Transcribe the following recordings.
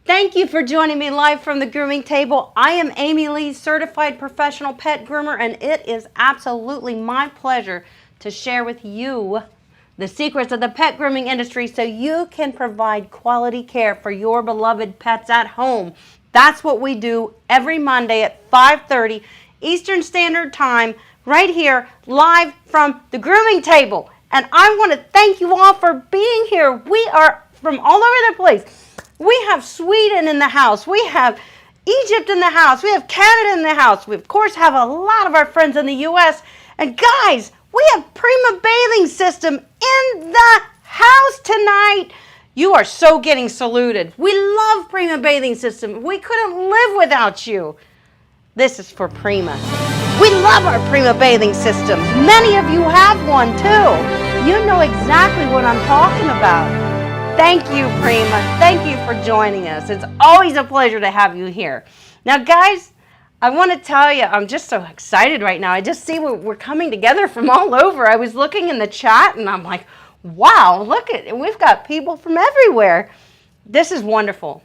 Thank you for joining me live from the grooming table. I am Amy Lee, certified professional pet groomer, and it is absolutely my pleasure to share with you the secrets of the pet grooming industry so you can provide quality care for your beloved pets at home. That's what we do every Monday at 5:30 Eastern Standard Time, right here, live from the grooming table. And I want to thank you all for being here. We are from all over the place. We have Sweden in the house. We have Egypt in the house. We have Canada in the house. We, of course, have a lot of our friends in the U.S. And guys, we have Prima Bathing System in the house tonight. You are so getting saluted. We love Prima Bathing System. We couldn't live without you. This is for Prima. We love our Prima Bathing System. Many of you have one too. You know exactly what I'm talking about. Thank you, Prima. Thank you for joining us. It's always a pleasure to have you here. Now, guys, I want to tell you, I'm just so excited right now. I just see we're coming together from all over. I was looking in the chat, and I'm like, wow, look at it. We've got people from everywhere. This is wonderful.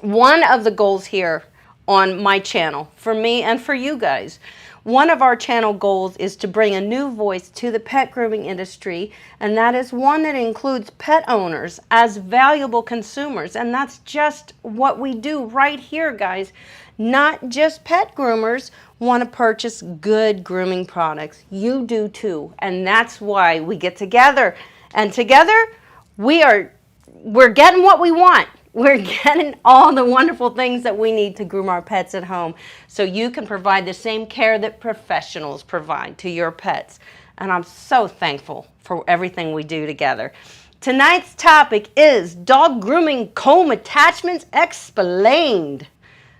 One of the goals here on my channel, for me and for you guys, one of our channel goals is to bring a new voice to the pet grooming industry, and that is one that includes pet owners as valuable consumers. And that's just what we do right here, guys. Not just pet groomers want to purchase good grooming products. You do too. And that's why we get together. And together, we're getting what we want. We're getting all the wonderful things that we need to groom our pets at home so you can provide the same care that professionals provide to your pets. And I'm so thankful for everything we do together. Tonight's topic is dog grooming comb attachments explained.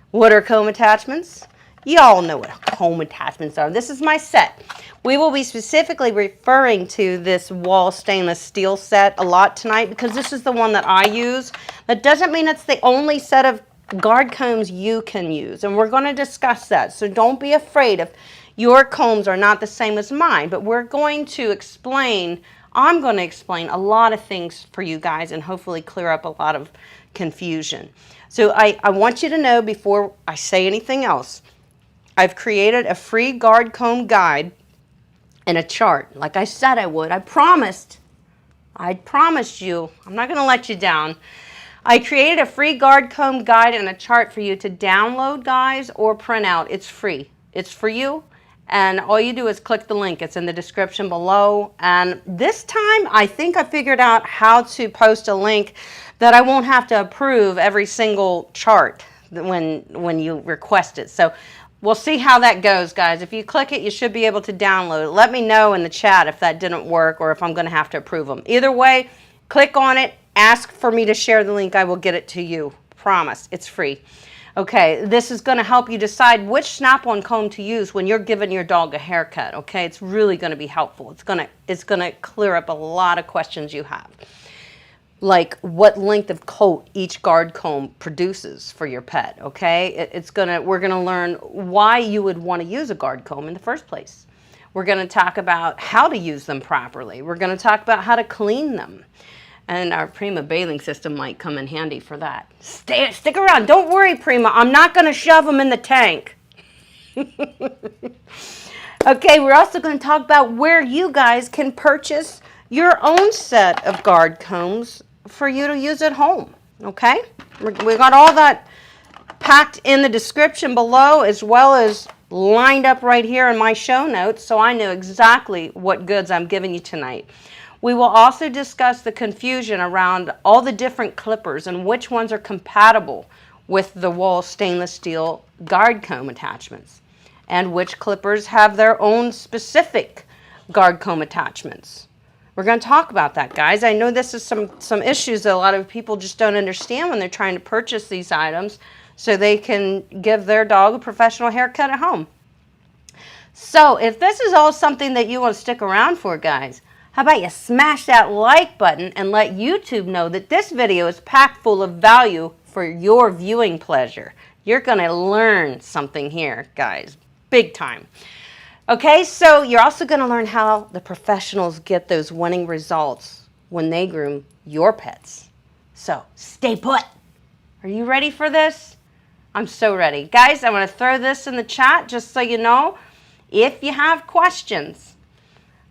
What are comb attachments? Y'all know what comb attachments are. This is my set. We will be specifically referring to this Wahl stainless steel set a lot tonight because this is the one that I use. That doesn't mean it's the only set of guard combs you can use, and we're going to discuss that. So don't be afraid if your combs are not the same as mine, but we're going to explain, I'm going to explain a lot of things for you guys and hopefully clear up a lot of confusion. So I want you to know before I say anything else, I've created a free guard comb guide and a chart, like I said I would. I promised you, I'm not going to let you down. I created a free guard comb guide and a chart for you to download, guys, or print out. It's free. It's for you, and all you do is click the link. It's in the description below. And this time, I think I figured out how to post a link that I won't have to approve every single chart when you request it. So we'll see how that goes, guys. If you click it, you should be able to download it. Let me know in the chat if that didn't work or if I'm going to have to approve them. Either way, click on it. Ask for me to share the link. I will get it to you. Promise. It's free. Okay, this is going to help you decide which snap-on comb to use when you're giving your dog a haircut. Okay, it's really going to be helpful. It's going to clear up a lot of questions you have. Like what length of coat each guard comb produces for your pet, okay? We're gonna learn why you would want to use a guard comb in the first place. We're gonna talk about how to use them properly. We're gonna talk about how to clean them. And our Prima Bathing System might come in handy for that. Stick around, don't worry, Prima, I'm not gonna shove them in the tank. Okay, we're also gonna talk about where you guys can purchase your own set of guard combs for you to use at home, okay? We got all that packed in the description below as well as lined up right here in my show notes so I know exactly what goods I'm giving you tonight. We will also discuss the confusion around all the different clippers and which ones are compatible with the Wahl stainless steel guard comb attachments and which clippers have their own specific guard comb attachments. We're going to talk about that, guys. I know this is some issues that a lot of people just don't understand when they're trying to purchase these items so they can give their dog a professional haircut at home. So if this is all something that you want to stick around for, guys, how about you smash that like button and let YouTube know that this video is packed full of value for your viewing pleasure. You're going to learn something here, guys, big time. Okay, so you're also going to learn how the professionals get those winning results when they groom your pets. So stay put. Are you ready for this? I'm so ready. Guys, I'm going to throw this in the chat just so you know. If you have questions,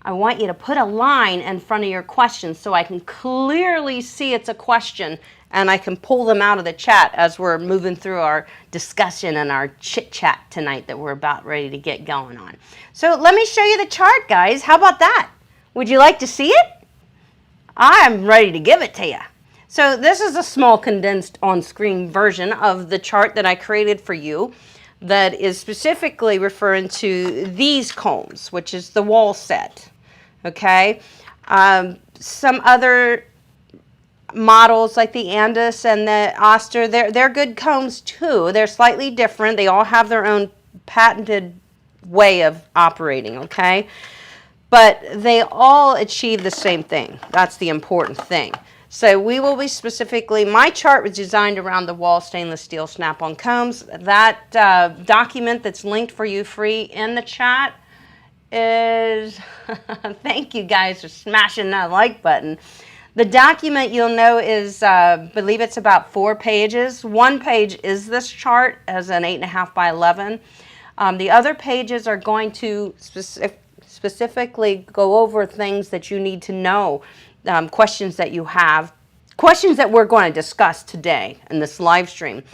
I want you to put a line in front of your questions so I can clearly see it's a question and I can pull them out of the chat as we're moving through our discussion and our chit-chat tonight that we're about ready to get going on. So let me show you the chart, guys. How about that? Would you like to see it? I'm ready to give it to you. So this is a small condensed on-screen version of the chart that I created for you that is specifically referring to these combs, which is the Wahl set, okay? Some other models like the Andis and the Oster, they're good combs too. They're slightly different. They all have their own patented way of operating, okay? But they all achieve the same thing. That's the important thing. So we will be specifically, my chart was designed around the Wahl stainless steel snap-on combs. That document that's linked for you free in the chat is, thank you guys for smashing that like button. The document you'll know is, I believe it's about 4 pages. One page is this chart as an 8.5 by 11. The other pages are going to specifically go over things that you need to know. Questions that you have, questions that we're going to discuss today in this live stream.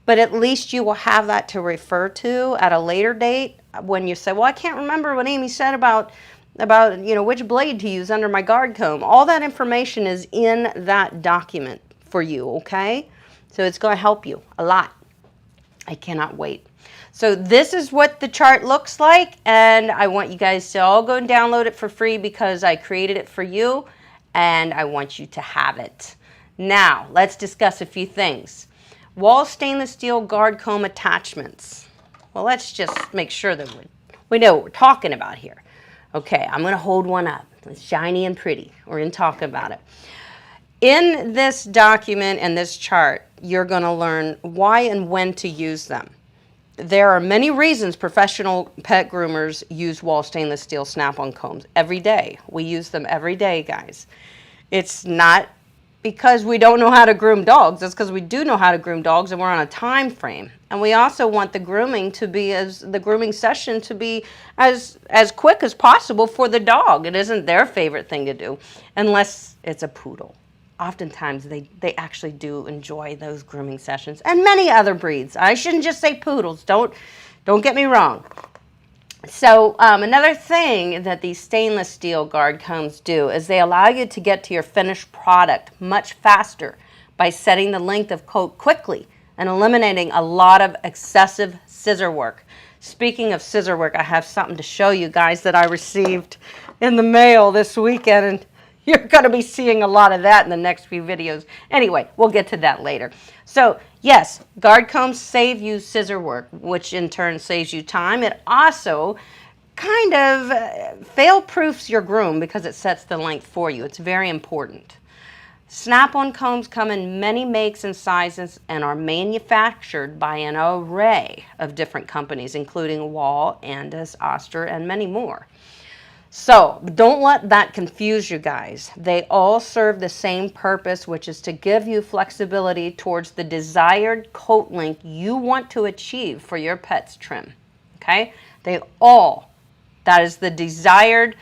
But at least you will have that to refer to at a later date when you say, well, I can't remember what Amy said about which blade to use under my guard comb. All that information is in that document for you, okay? So it's going to help you a lot. I cannot wait. So this is what the chart looks like, and I want you guys to all go and download it for free because I created it for you. And I want you to have it. Now, let's discuss a few things. Wahl stainless steel guard comb attachments. Well, let's just make sure that we know what we're talking about here. Okay, I'm going to hold one up. It's shiny and pretty. We're going to talk about it. In this document and this chart, you're going to learn why and when to use them. There are many reasons professional pet groomers use Wahl stainless steel snap-on combs every day. We use them every day, guys. It's not because we don't know how to groom dogs. It's because we do know how to groom dogs and we're on a time frame. And we also want the grooming session to be as quick as possible for the dog. It isn't their favorite thing to do unless it's a poodle. Oftentimes, they actually do enjoy those grooming sessions, and many other breeds. I shouldn't just say poodles. Don't get me wrong. So another thing that these stainless steel guard combs do is they allow you to get to your finished product much faster by setting the length of coat quickly and eliminating a lot of excessive scissor work. Speaking of scissor work, I have something to show you guys that I received in the mail this weekend, and you're going to be seeing a lot of that in the next few videos. Anyway, we'll get to that later. So, yes, guard combs save you scissor work, which in turn saves you time. It also kind of fail-proofs your groom because it sets the length for you. It's very important. Snap-on combs come in many makes and sizes and are manufactured by an array of different companies, including Wahl, Andis, Oster, and many more. So don't let that confuse you guys. They all serve the same purpose, which is to give you flexibility towards the desired coat length you want to achieve for your pet's trim. Okay? That is the desired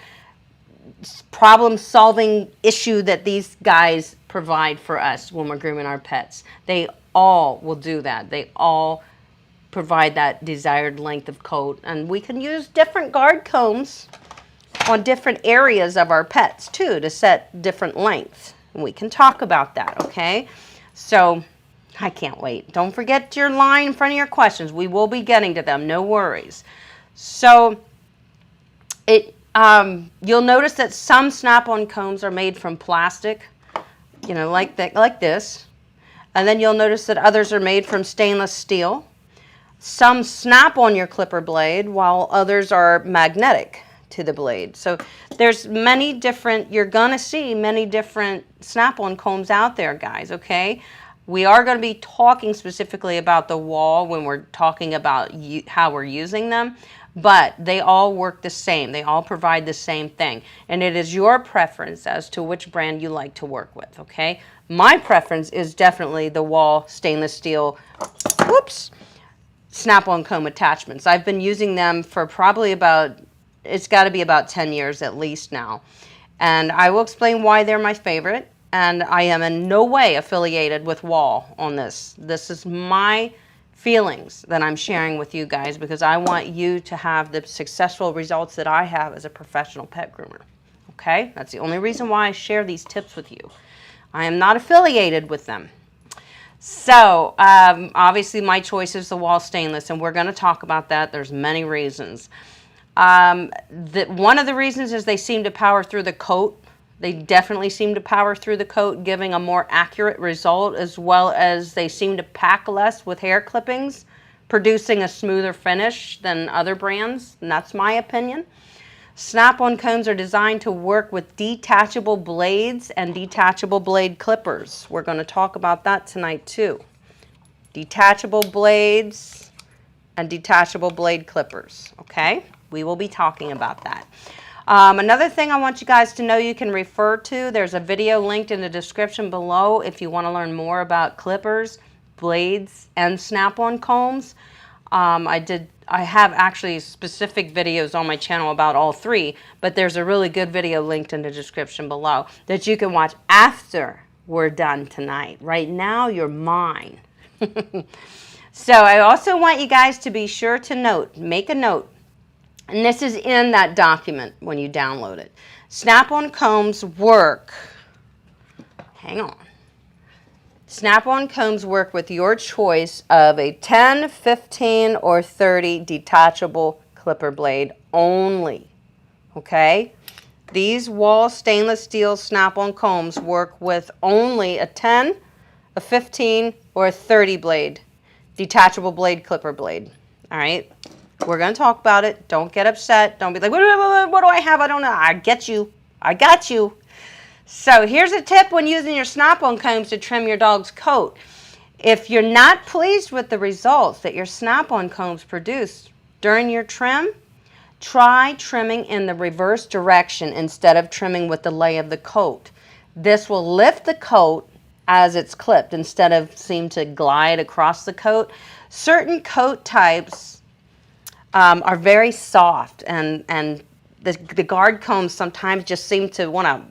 problem-solving issue that these guys provide for us when we're grooming our pets. They all will do that. They all provide that desired length of coat. And we can use different guard combs on different areas of our pets too to set different lengths. And we can talk about that, okay? So I can't wait. Don't forget your line in front of your questions. We will be getting to them, no worries. So you'll notice that some snap-on combs are made from plastic, like this. And then you'll notice that others are made from stainless steel. Some snap on your clipper blade while others are magnetic to the blade. So there's you're gonna see many different snap-on combs out there, guys, okay? We are going to be talking specifically about the Wahl when we're talking about how we're using them, but they all work the same. They all provide the same thing, and it is your preference as to which brand you like to work with, okay? My preference is definitely the Wahl stainless steel, whoops, snap-on comb attachments. I've been using them for probably about, it's got to be about 10 years at least now. And I will explain why they're my favorite. And I am in no way affiliated with Wahl on this. This is my feelings that I'm sharing with you guys because I want you to have the successful results that I have as a professional pet groomer. Okay? That's the only reason why I share these tips with you. I am not affiliated with them. So, obviously my choice is the Wahl stainless, and we're going to talk about that. There's many reasons. One of the reasons is they seem to power through the coat. They definitely seem to power through the coat, giving a more accurate result, as well as they seem to pack less with hair clippings, producing a smoother finish than other brands, and that's my opinion. Snap-on combs are designed to work with detachable blades and detachable blade clippers. We're going to talk about that tonight too. Detachable blades and detachable blade clippers, okay? We will be talking about that. Another thing I want you guys to know you can refer to, there's a video linked in the description below if you want to learn more about clippers, blades, and snap-on combs. I have actually specific videos on my channel about all three, but there's a really good video linked in the description below that you can watch after we're done tonight. Right now, you're mine. So I also want you guys to be sure to note, make a note, and this is in that document when you download it. Snap-on combs work, hang on. Snap-on combs work with your choice of a 10, 15, or 30 detachable clipper blade only, okay? These Wahl stainless steel snap-on combs work with only a 10, a 15, or a 30 blade, detachable blade clipper blade, all right? We're going to talk about it. Don't get upset. Don't be like, what do I have? I don't know. I get you. I got you. So here's a tip when using your snap-on combs to trim your dog's coat. If you're not pleased with the results that your snap-on combs produce during your trim, try trimming in the reverse direction instead of trimming with the lay of the coat. This will lift the coat as it's clipped instead of seem to glide across the coat. Certain coat types are very soft, and the guard combs sometimes just seem to want to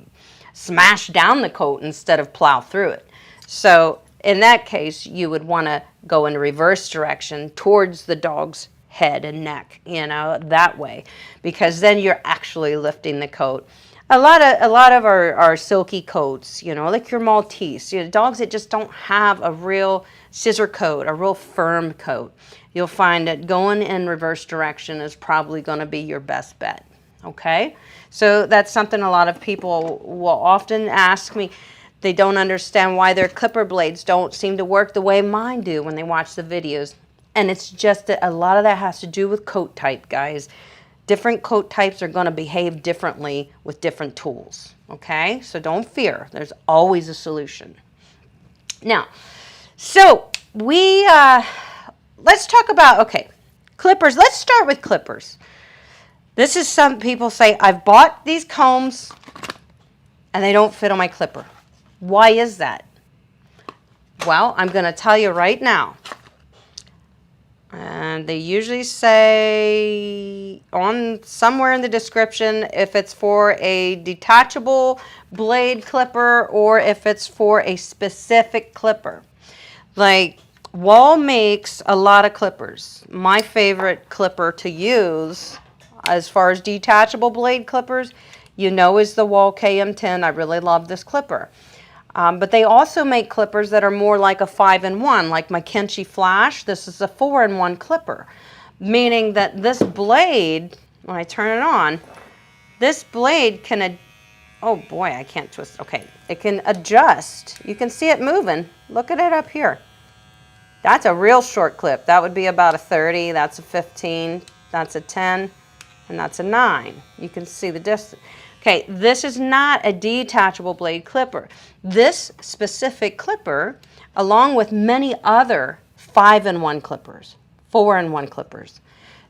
smash down the coat instead of plow through it. So in that case, you would want to go in a reverse direction towards the dog's head and neck, you know, that way, because then you're actually lifting the coat. A lot of our silky coats, you know, like your Maltese, you know, dogs that just don't have a real scissor coat, a real firm coat, you'll find that going in reverse direction is probably going to be your best bet. Okay, so that's something a lot of people will often ask me. They don't understand why their clipper blades don't seem to work the way mine do when they watch the videos. And it's just that a lot of that has to do with coat type, guys. Different coat types are going to behave differently with different tools. Okay, so don't fear. There's always a solution. Now, so let's talk about, okay, clippers. Let's start with clippers. This is some people say, I've bought these combs and they don't fit on my clipper. Why is that? Well, I'm going to tell you right now. And they usually say on somewhere in the description if it's for a detachable blade clipper or if it's for a specific clipper. Like Wahl makes a lot of clippers. My favorite clipper to use as far as detachable blade clippers, you know, is the Wahl KM10. I really love this clipper. But they also make clippers that are more like a 5-in-1, like my Kenchi Flash. This is a 4-in-1 clipper, meaning that this blade, when I turn it on, this blade can, oh boy, I can't twist. Okay, it can adjust. You can see it moving. Look at it up here. That's a real short clip. That would be about a 30. That's a 15. That's a 10. And that's a 9. You can see the distance. Okay, this is not a detachable blade clipper. This specific clipper, along with many other 5-in-1 clippers, 4-in-1 clippers,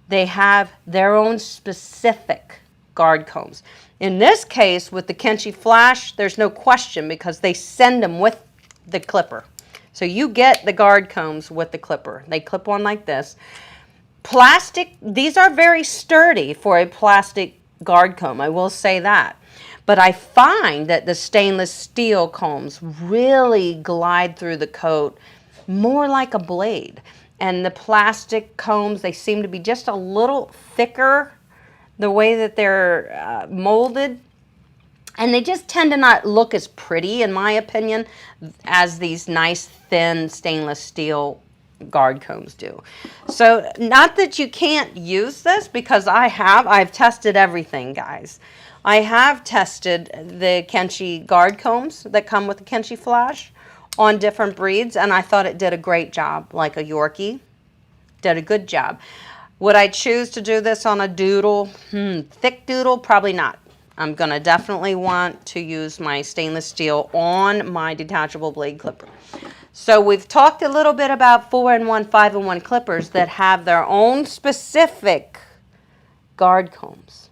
they have their own specific guard combs. In this case, with the Kenchi Flash, there's no question because they send them with the clipper. So you get the guard combs with the clipper. They clip on like this. Plastic, these are very sturdy for a plastic guard comb, I will say that. But I find that the stainless steel combs really glide through the coat more like a blade. And the plastic combs, they seem to be just a little thicker the way that they're molded. And they just tend to not look as pretty, in my opinion, as these nice, thin stainless steel guard combs do. So not that you can't use this, because I've tested everything, guys. I have tested the Kenchi guard combs that come with the Kenchi Flash on different breeds, and I thought it did a great job. Like a Yorkie, did a good job. Would I choose to do this on a doodle? Thick doodle? Probably not. I'm going to definitely want to use my stainless steel on my detachable blade clipper. So we've talked a little bit about 4-in-1, 5-in-1 clippers that have their own specific guard combs.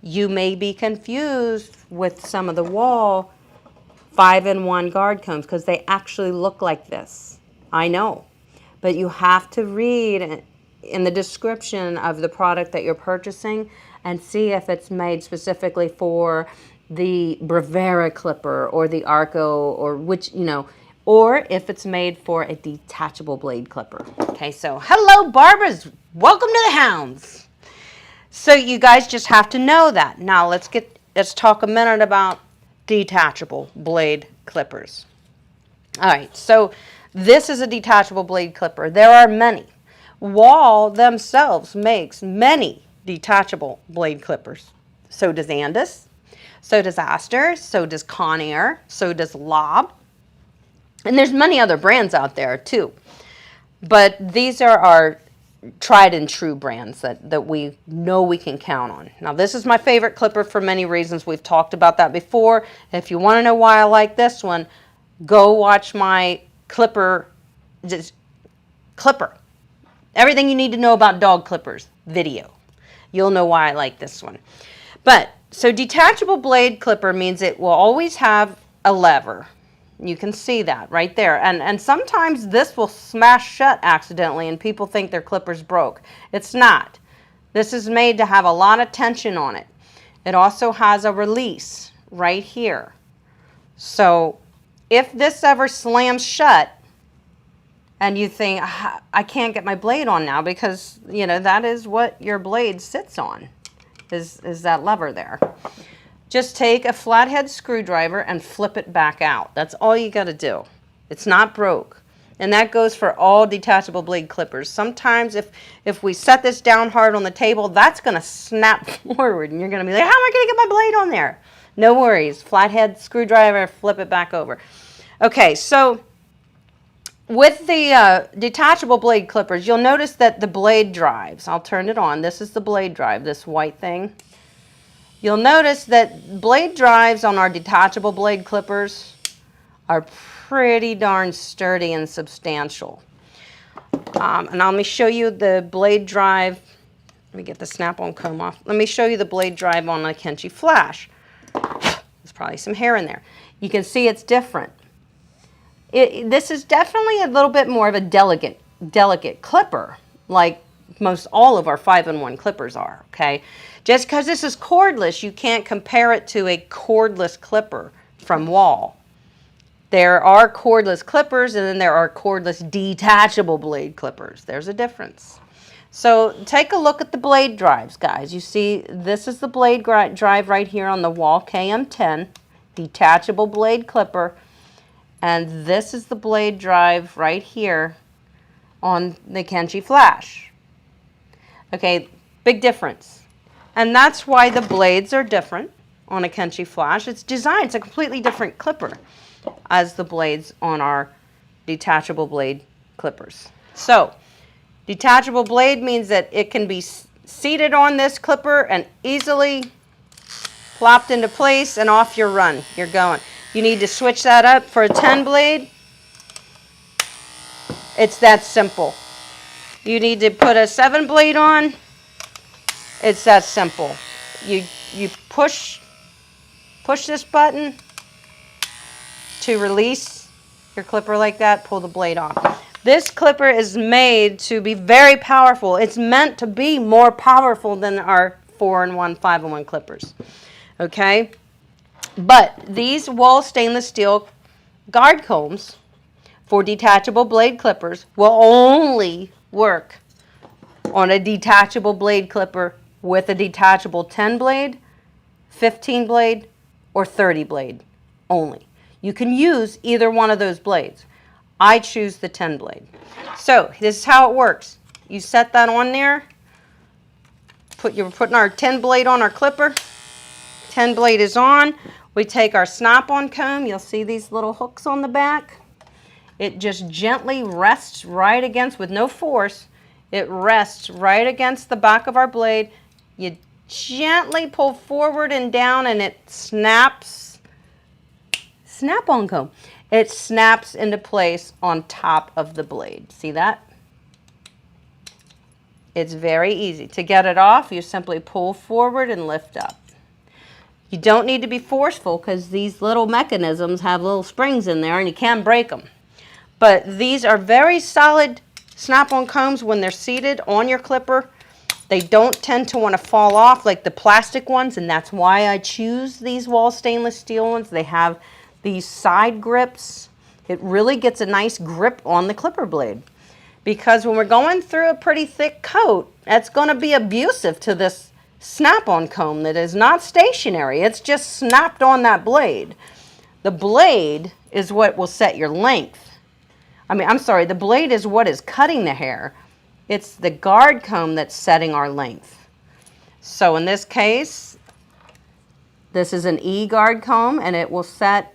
You may be confused with some of the Wahl 5-in-1 guard combs because they actually look like this. I know. But you have to read in the description of the product that you're purchasing and see if it's made specifically for the Bravera clipper or the Arco, or which, you know, or if it's made for a detachable blade clipper. Okay, so hello Barbaras, welcome to the Hounds. So you guys just have to know that. Now let's talk a minute about detachable blade clippers. All right, so this is a detachable blade clipper. There are many. Wahl themselves makes many detachable blade clippers. So does Andis, so does Oster, so does Conair, so does Lob. And there's many other brands out there too. But these are our tried and true brands that we know we can count on. Now this is my favorite clipper for many reasons. We've talked about that before. If you want to know why I like this one, go watch my clipper. Everything you need to know about dog clippers video. You'll know why I like this one. But so detachable blade clipper means it will always have a lever. You can see that right there. And sometimes this will smash shut accidentally and people think their clipper's broke. It's not. This is made to have a lot of tension on it. It also has a release right here. So if this ever slams shut and you think, I can't get my blade on now, because, you know, that is what your blade sits on, is that lever there. Just take a flathead screwdriver and flip it back out. That's all you got to do. It's not broke. And that goes for all detachable blade clippers. Sometimes if we set this down hard on the table, that's going to snap forward. And you're going to be like, how am I going to get my blade on there? No worries. Flathead screwdriver, flip it back over. Okay, so with the detachable blade clippers, you'll notice that the blade drives. I'll turn it on. This is the blade drive, this white thing. You'll notice that blade drives on our detachable blade clippers are pretty darn sturdy and substantial. And let me show you the blade drive. Let me get the snap-on comb off. Let me show you the blade drive on a Kenchi Flash. There's probably some hair in there. You can see it's different. This is definitely a little bit more of a delicate clipper, like most all of our 5-in-1 clippers are, okay? Just because this is cordless, you can't compare it to a cordless clipper from Wahl. There are cordless clippers, and then there are cordless detachable blade clippers. There's a difference. So take a look at the blade drives, guys. You see, this is the blade drive right here on the Wahl KM10, detachable blade clipper. And this is the blade drive right here on the Kenchi Flash. Okay, big difference. And that's why the blades are different on a Kenchi Flash. It's designed, it's a completely different clipper as the blades on our detachable blade clippers. So, detachable blade means that it can be seated on this clipper and easily plopped into place and off your run. You're going. You need to switch that up for a 10 blade. It's that simple. You need to put a 7 blade on. It's that simple. You push this button to release your clipper like that, pull the blade off. This clipper is made to be very powerful. It's meant to be more powerful than our 4-in-1, 5-in-1 clippers. Okay? But these Wahl stainless steel guard combs for detachable blade clippers will only work on a detachable blade clipper with a detachable 10 blade, 15 blade, or 30 blade only. You can use either one of those blades. I choose the 10 blade. So this is how it works. You set that on there. You're putting our 10 blade on our clipper. 10 blade is on. We take our snap-on comb. You'll see these little hooks on the back. It just gently rests right against, with no force, it rests right against the back of our blade. You gently pull forward and down and it snaps. Snap-on comb. It snaps into place on top of the blade. See that? It's very easy. To get it off, you simply pull forward and lift up. You don't need to be forceful because these little mechanisms have little springs in there and you can break them. But these are very solid snap-on combs when they're seated on your clipper. They don't tend to want to fall off like the plastic ones, and that's why I choose these Wahl stainless steel ones. They have these side grips. It really gets a nice grip on the clipper blade. Because when we're going through a pretty thick coat, that's going to be abusive to this snap-on comb that is not stationary. It's just snapped on that blade. The blade is what will set your length. The blade is what is cutting the hair. It's the guard comb that's setting our length. So in this case, this is an E guard comb and it will set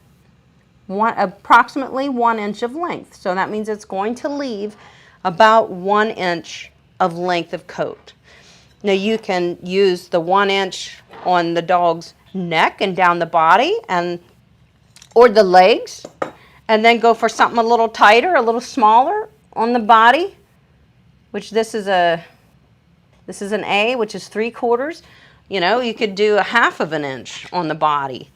approximately 1 inch of length. So that means it's going to leave about 1 inch of length of coat. Now you can use the 1 inch on the dog's neck and down the body or the legs, and then go for something a little tighter, a little smaller on the body, which this is an A, which is 3/4. You know, you could do a 1/2 inch on the body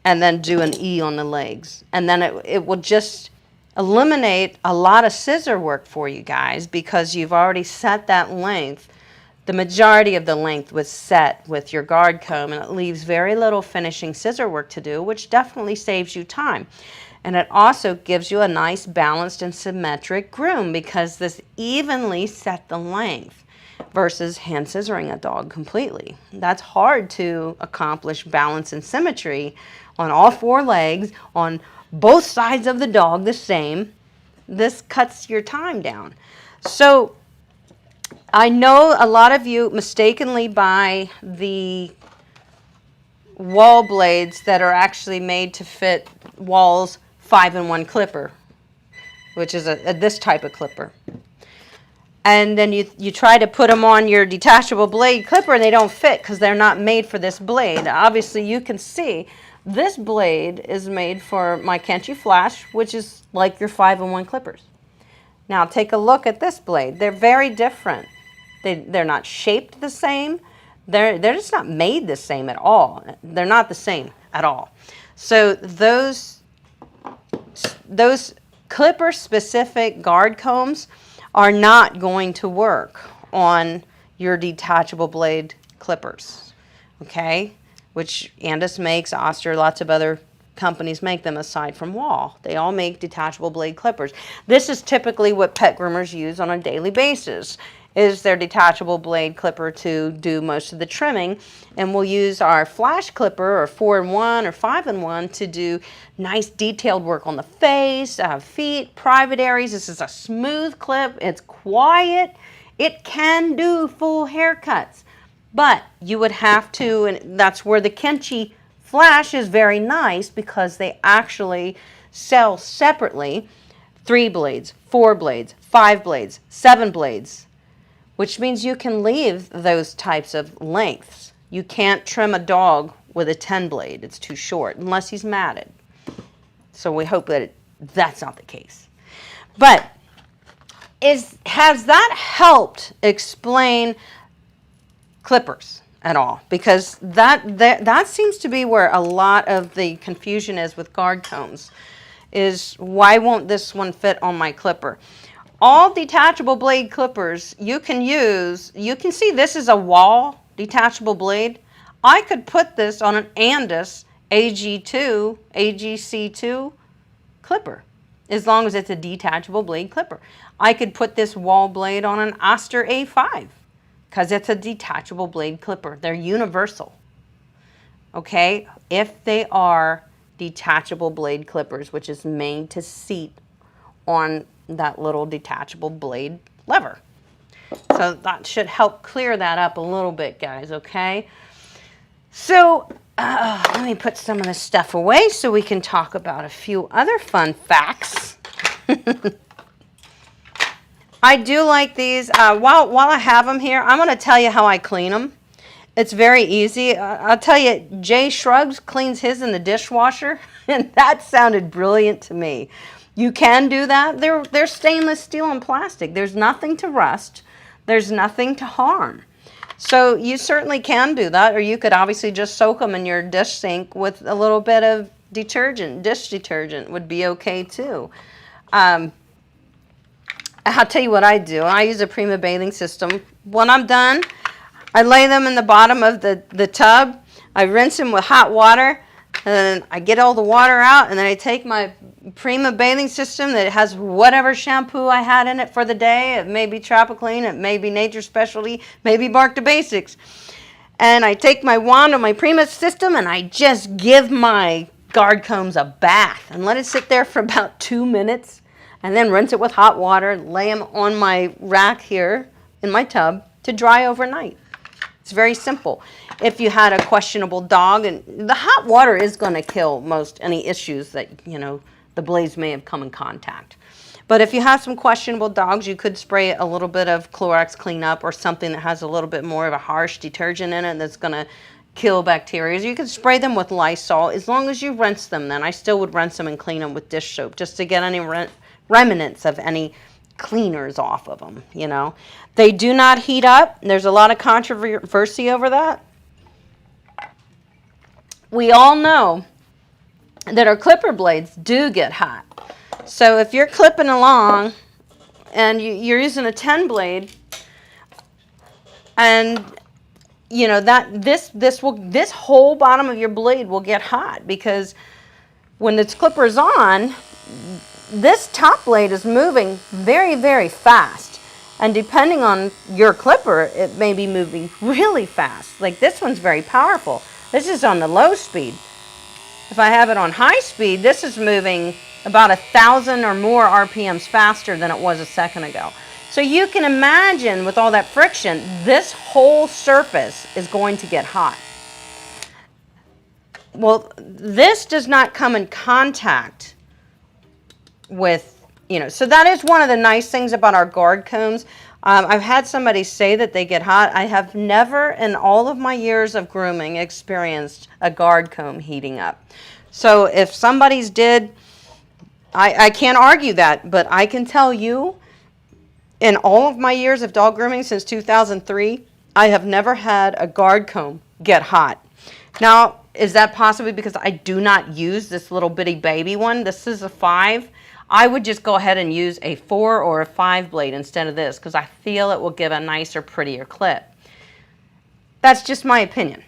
and then do an E on the legs. And then it will just eliminate a lot of scissor work for you guys because you've already set that length. The majority of the length was set with your guard comb, and it leaves very little finishing scissor work to do, which definitely saves you time. And it also gives you a nice balanced and symmetric groom because this evenly set the length versus hand scissoring a dog completely. That's hard to accomplish balance and symmetry on all 4 legs, on both sides of the dog the same. This cuts your time down. So I know a lot of you mistakenly buy the Wahl blades that are actually made to fit Wahl's 5-in-1 clipper, which is this type of clipper. And then you try to put them on your detachable blade clipper and they don't fit because they're not made for this blade. Obviously you can see this blade is made for my Kenchi Flash, which is like your 5-in-1 clippers. Now take a look at this blade. They're very different. They're not shaped the same. They're just not made the same at all. They're not the same at all. So those clipper specific guard combs are not going to work on your detachable blade clippers, okay? Which Andis makes, Oster, lots of other companies make them aside from Wahl. They all make detachable blade clippers. This is typically what pet groomers use on a daily basis, is their detachable blade clipper to do most of the trimming. And we'll use our flash clipper or 4-in-1 or 5-in-1 to do nice detailed work on the face, feet, private areas. This is a smooth clip. It's quiet. It can do full haircuts. But you would have to, and that's where the Kenchi Flash is very nice because they actually sell separately 3 blades, 4 blades, 5 blades, 7 blades, which means you can leave those types of lengths. You can't trim a dog with a 10 blade. It's too short unless he's matted. So we hope that that's not the case. But has that helped explain clippers at all? Because that seems to be where a lot of the confusion is with guard combs, is why won't this one fit on my clipper? All detachable blade clippers you can use, you can see this is a Wahl detachable blade. I could put this on an Andis AGC2 clipper, as long as it's a detachable blade clipper. I could put this Wahl blade on an Oster A5 because it's a detachable blade clipper. They're universal, okay? If they are detachable blade clippers, which is made to seat on that little detachable blade lever. So that should help clear that up a little bit, guys, okay? So let me put some of this stuff away so we can talk about a few other fun facts. I do like these. While I have them here, I'm going to tell you how I clean them. It's very easy. I'll tell you, Jay Shrugs cleans his in the dishwasher, and that sounded brilliant to me. You can do that. They're stainless steel and plastic. There's nothing to rust. There's nothing to harm. So you certainly can do that, or you could obviously just soak them in your dish sink with a little bit of detergent. Dish detergent would be okay too. I'll tell you what I do. I use a Prima bathing system. When I'm done, I lay them in the bottom of the tub. I rinse them with hot water, and then I get all the water out, and then I take my Prima bathing system that has whatever shampoo I had in it for the day. It may be Tropiclean, it may be Nature Specialty, maybe Bark to Basics. And I take my wand on my Prima system and I just give my guard combs a bath and let it sit there for about 2 minutes, and then rinse it with hot water, lay them on my rack here in my tub to dry overnight. It's very simple. If you had a questionable dog, and the hot water is going to kill most any issues that, you know, the blades may have come in contact. But if you have some questionable dogs, you could spray a little bit of Clorox cleanup or something that has a little bit more of a harsh detergent in it that's going to kill bacteria. You could spray them with Lysol as long as you rinse them. Then I still would rinse them and clean them with dish soap just to get any remnants of any cleaners off of them, you know. They do not heat up. There's a lot of controversy over that. We all know that our clipper blades do get hot. So if you're clipping along and you're using a 10 blade, and you know that this whole bottom of your blade will get hot, because when this clipper's on, this top blade is moving very, very fast. And depending on your clipper, it may be moving really fast. Like this one's very powerful. This is on the low speed. If I have it on high speed, this is moving about 1,000 or more RPMs faster than it was a second ago. So you can imagine with all that friction, this whole surface is going to get hot. Well, this does not come in contact with, you know, so that is one of the nice things about our guard combs. I've had somebody say that they get hot. I have never in all of my years of grooming experienced a guard comb heating up. So if somebody's did, I can't argue that, but I can tell you in all of my years of dog grooming since 2003, I have never had a guard comb get hot. Now, is that possibly because I do not use this little bitty baby one? This is a 5. I would just go ahead and use a 4 or a 5 blade instead of this, because I feel it will give a nicer, prettier clip. That's just my opinion.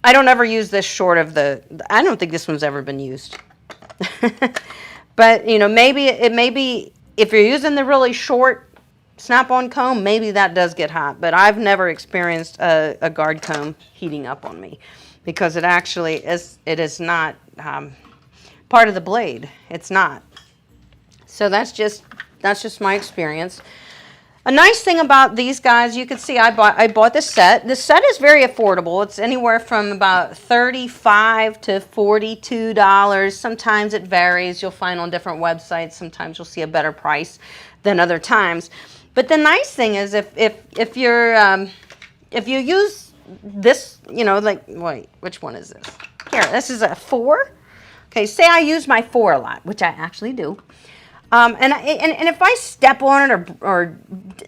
I don't ever use this short of the, I don't think this one's ever been used. But, you know, maybe it may be, if you're using the really short snap-on comb, maybe that does get hot. But I've never experienced a guard comb heating up on me, because it actually is, it is not part of the blade. It's not. So that's just my experience. A nice thing about these guys, you can see I bought this set. This set is very affordable. It's anywhere from about $35 to $42. Sometimes it varies. You'll find on different websites. Sometimes you'll see a better price than other times. But the nice thing is if you use this, you know, like, wait, which one is this? Here, this is a 4. Okay, say I use my 4 a lot, which I actually do. And if I step on it or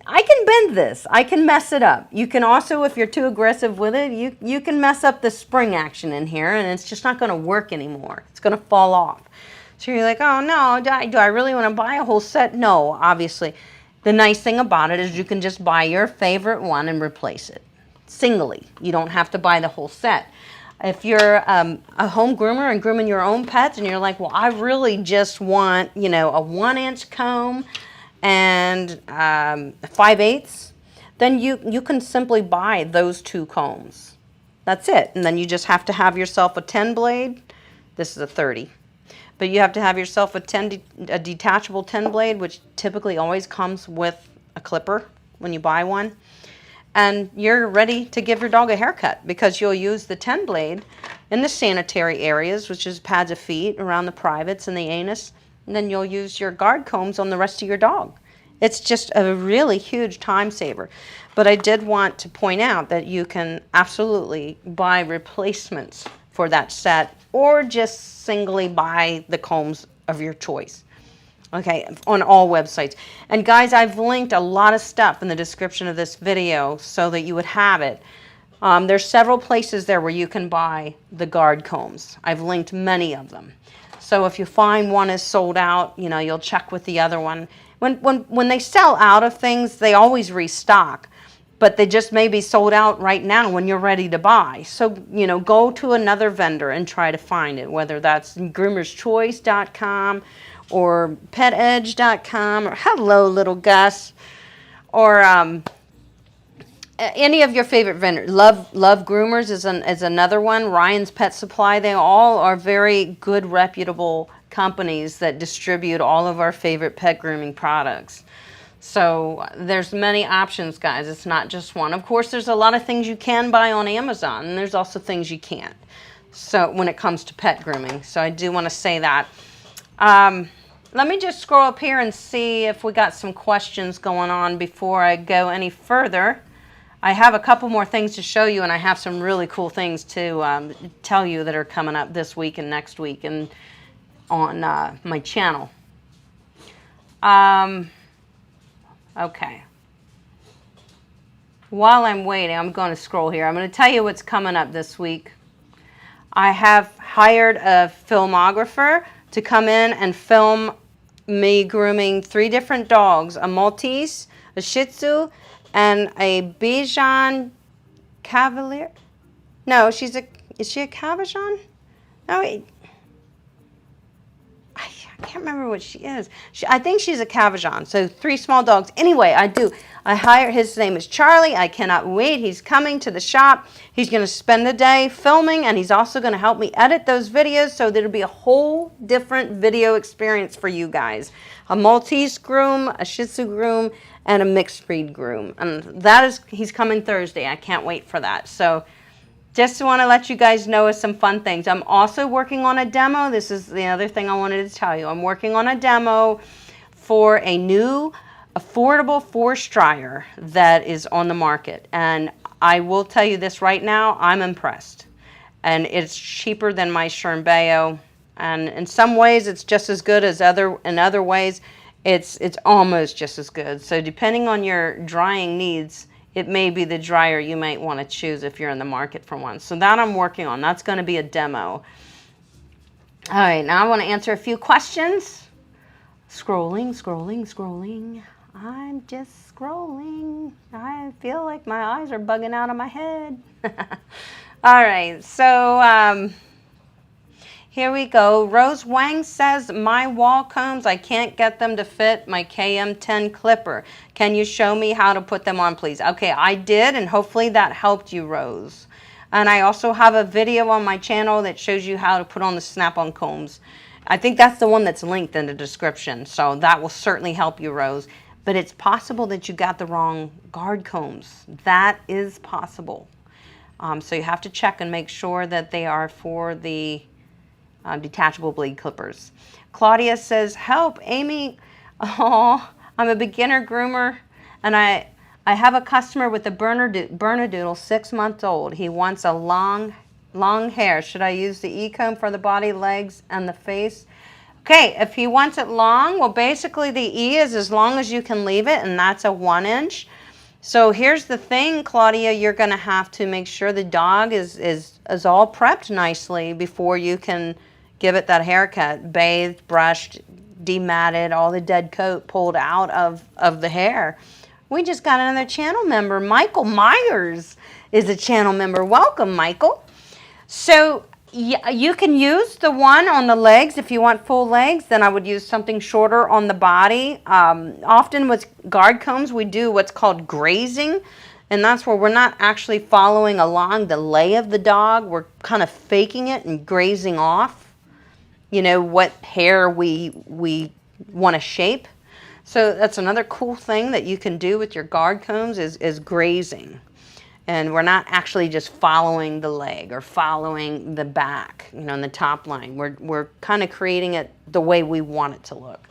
I can bend this, I can mess it up. You can also, if you're too aggressive with it, you can mess up the spring action in here, and it's just not going to work anymore. It's going to fall off. So you're like, oh no, do I really want to buy a whole set? No, obviously. The nice thing about it is you can just buy your favorite one and replace it singly. You don't have to buy the whole set. If you're a home groomer and grooming your own pets and you're like, well, I really just want, you know, a 1-inch comb and 5/8, then you can simply buy those 2 combs. That's it. And then you just have to have yourself a 10 blade. This is a 30. But you have to have yourself a detachable 10 blade, which typically always comes with a clipper when you buy one. And you're ready to give your dog a haircut because you'll use the 10 blade in the sanitary areas, which is pads of feet, around the privates and the anus. And then you'll use your guard combs on the rest of your dog. It's just a really huge time saver. But I did want to point out that you can absolutely buy replacements for that set or just singly buy the combs of your choice. Okay, on all websites. And guys, I've linked a lot of stuff in the description of this video so that you would have it. There's several places there where you can buy the guard combs. I've linked many of them. So if you find one is sold out, you know, you'll check with the other one. When they sell out of things, they always restock. But they just may be sold out right now when you're ready to buy. So, you know, go to another vendor and try to find it, whether that's groomerschoice.com or petedge.com or hello, little Gus, or any of your favorite vendors. Love Groomers is another one. Ryan's Pet Supply. They all are very good, reputable companies that distribute all of our favorite pet grooming products. So there's many options, guys. It's not just one. Of course, there's a lot of things you can buy on Amazon, and there's also things you can't. So when it comes to pet grooming, so I do want to say that. Let me just scroll up here and see if we got some questions going on before I go any further. I have a couple more things to show you, and I have some really cool things to tell you that are coming up this week and next week and on my channel. Okay. While I'm waiting, I'm going to scroll here. I'm going to tell you what's coming up this week. I have hired a filmographer to come in and film me grooming 3 different dogs, a Maltese, a Shih Tzu, and a Bichon Cavalier. No, is she a Cavachon? No, I can't remember what she is. I think she's a Cavachon. So 3 small dogs. Anyway, I hired, his name is Charlie. I cannot wait. He's coming to the shop. He's going to spend the day filming, and he's also going to help me edit those videos so that it'll be a whole different video experience for you guys. A Maltese groom, a Shih Tzu groom, and a mixed breed groom. And he's coming Thursday. I can't wait for that. So just want to let you guys know of some fun things. I'm also working on a demo. This is the other thing I wanted to tell you. I'm working on a demo for a new affordable force dryer that is on the market. And I will tell you this right now, I'm impressed. And it's cheaper than my Shear. And in some ways, it's just as good as in other ways, it's almost just as good. So depending on your drying needs, it may be the dryer you might want to choose if you're in the market for one. So that I'm working on. That's going to be a demo. All right, now I want to answer a few questions. Scrolling. I'm just scrolling. I feel like my eyes are bugging out of my head. All right, so here we go. Rose Wang says, my Wahl combs, I can't get them to fit my KM10 clipper. Can you show me how to put them on, please? Okay, I did, and hopefully that helped you, Rose. And I also have a video on my channel that shows you how to put on the snap-on combs. I think that's the one that's linked in the description, so that will certainly help you, Rose. But it's possible that you got the wrong guard combs. That is possible. So you have to check and make sure that they are for the detachable blade clippers. Claudia says, help, Amy. Oh, I'm a beginner groomer, and I have a customer with a Bernedoodle, 6 months old. He wants a long hair. Should I use the E-comb for the body, legs, and the face? Okay, if he wants it long, well, basically the E is as long as you can leave it, and that's a 1 inch. So here's the thing, Claudia, you're going to have to make sure the dog is all prepped nicely before you can give it that haircut, bathed, brushed, dematted, all the dead coat pulled out of the hair. We just got another channel member. Michael Myers is a channel member. Welcome, Michael. So you can use the one on the legs if you want full legs. Then I would use something shorter on the body. Often with guard combs, we do what's called grazing. And that's where we're not actually following along the lay of the dog. We're kind of faking it and grazing off, you know, what hair we want to shape. So that's another cool thing that you can do with your guard combs is grazing. And we're not actually just following the leg or following the back, you know, in the top line. We're kind of creating it the way we want it to look.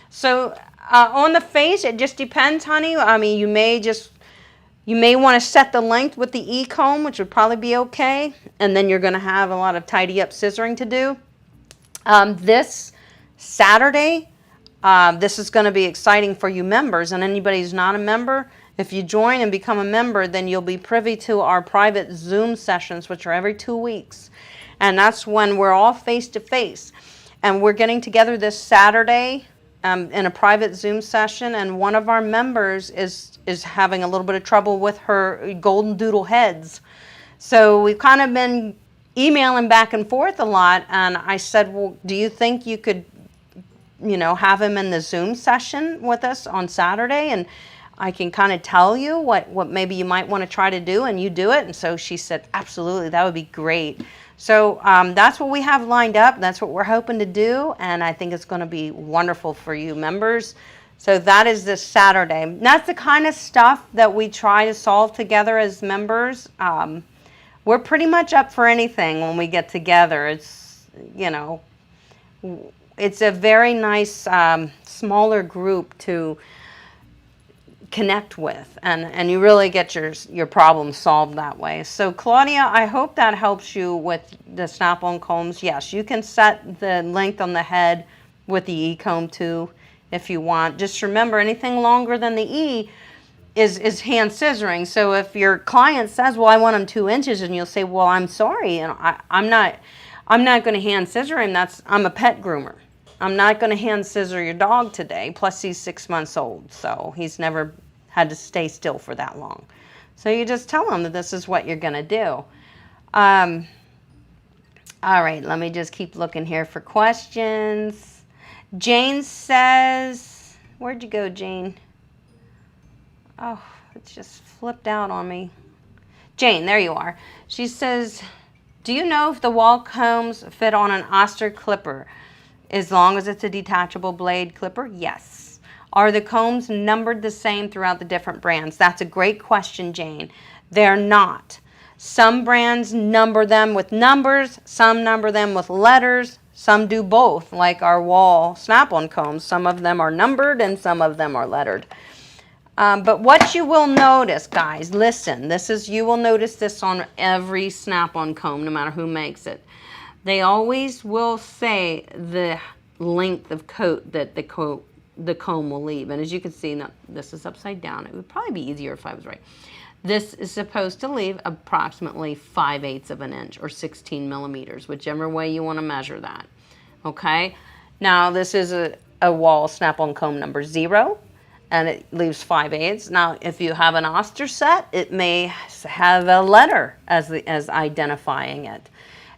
So on the face, it just depends, honey. I mean, you may want to set the length with the E-comb, which would probably be okay. And then you're going to have a lot of tidy up scissoring to do. This Saturday, this is going to be exciting for you members. And anybody who's not a member, if you join and become a member, then you'll be privy to our private Zoom sessions, which are every 2 weeks. And that's when we're all face-to-face. And we're getting together this Saturday in a private Zoom session. And one of our members is having a little bit of trouble with her golden doodle heads. So we've kind of been emailing back and forth a lot. And I said, well, do you think you could, you know, have him in the Zoom session with us on Saturday? And I can kind of tell you what maybe you might want to try to do, and you do it. And so she said, absolutely, that would be great. So that's what we have lined up. That's what we're hoping to do. And I think it's going to be wonderful for you members. So that is this Saturday. And that's the kind of stuff that we try to solve together as members. We're pretty much up for anything when we get together. It's, you know, it's a very nice smaller group to connect with, and you really get your problems solved that way. So Claudia, I hope that helps you with the snap-on combs. Yes, you can set the length on the head with the E-comb too if you want. Just remember, anything longer than the E is hand scissoring. So if your client says, well, I want them 2 inches, and you'll say, well, I'm sorry, and I'm not going to hand scissor him. I'm a pet groomer. I'm not going to hand scissor your dog today. Plus he's 6 months old, so he's never had to stay still for that long. So you just tell them that this is what you're going to do. All right, let me just keep looking here for questions. Jane says, where'd you go, Jane? Oh, it just flipped out on me. Jane, there you are. She says, do you know if the Wahl combs fit on an Oster clipper as long as it's a detachable blade clipper? Yes. Are the combs numbered the same throughout the different brands? That's a great question, Jane. They're not. Some brands number them with numbers, some number them with letters, some do both, like our Wahl snap-on combs. Some of them are numbered and some of them are lettered. But what you will notice, guys, listen, you will notice this on every snap-on comb, no matter who makes it. They always will say the length of coat that the comb will leave. And as you can see, now this is upside down. It would probably be easier if I was right. This is supposed to leave approximately 5/8 of an inch or 16 millimeters, whichever way you want to measure that. Okay. Now this is a Wahl snap-on comb number 0, and it leaves 5/8. Now, if you have an Oster set, it may have a letter as identifying it,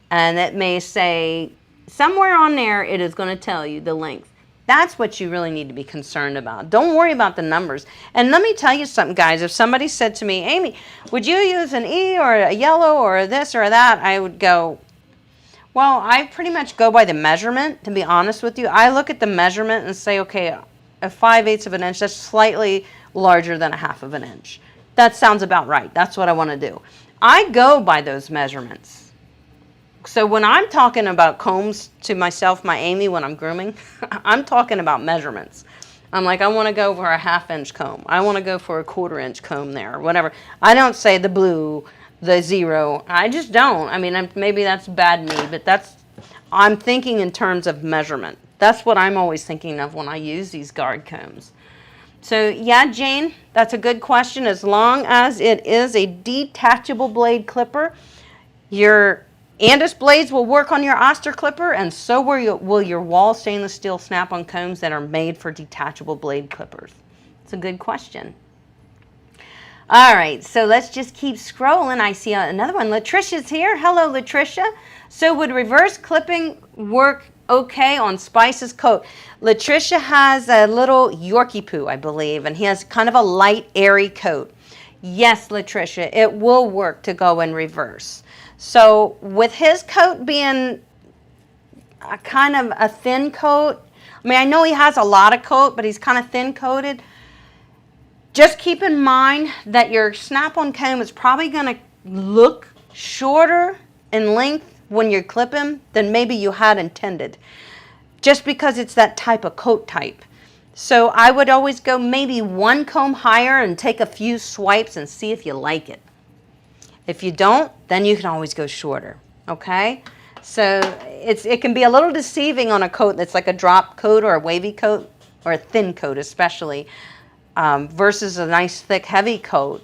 and it may say somewhere on there. It is going to tell you the length. That's what you really need to be concerned about. Don't worry about the numbers. And let me tell you something, guys. If somebody said to me, Amy, would you use an E or a yellow or a this or that? I would go, well, I pretty much go by the measurement, to be honest with you. I look at the measurement and say, okay, a 5/8 of an inch, that's slightly larger than a 1/2 of an inch. That sounds about right. That's what I want to do. I go by those measurements. So when I'm talking about combs to myself, my Amy, when I'm grooming, I'm talking about measurements. I'm like, I want to go for a 1/2 inch comb. I want to go for a 1/4 inch comb there, or whatever. I don't say the blue, the 0. I just don't. I mean, maybe that's bad me, but I'm thinking in terms of measurement. That's what I'm always thinking of when I use these guard combs. So yeah, Jane, that's a good question. As long as it is a detachable blade clipper, your Andis blades will work on your Oster clipper, and so will your Wahl stainless steel snap-on combs that are made for detachable blade clippers. It's a good question. All right, so let's just keep scrolling. I see another one. Latricia's here. Hello, Latricia. So would reverse clipping work okay on Spice's coat? Latricia has a little Yorkie poo, I believe, and he has kind of a light, airy coat. Yes, Latricia, it will work to go in reverse. So with his coat being a kind of a thin coat, I mean, I know he has a lot of coat, but he's kind of thin coated. Just keep in mind that your snap-on comb is probably going to look shorter in length when you clip him than maybe you had intended, just because it's that type of coat type. So I would always go maybe one comb higher and take a few swipes and see if you like it. If you don't, then you can always go shorter, okay? So it can be a little deceiving on a coat that's like a drop coat or a wavy coat or a thin coat especially, versus a nice thick heavy coat.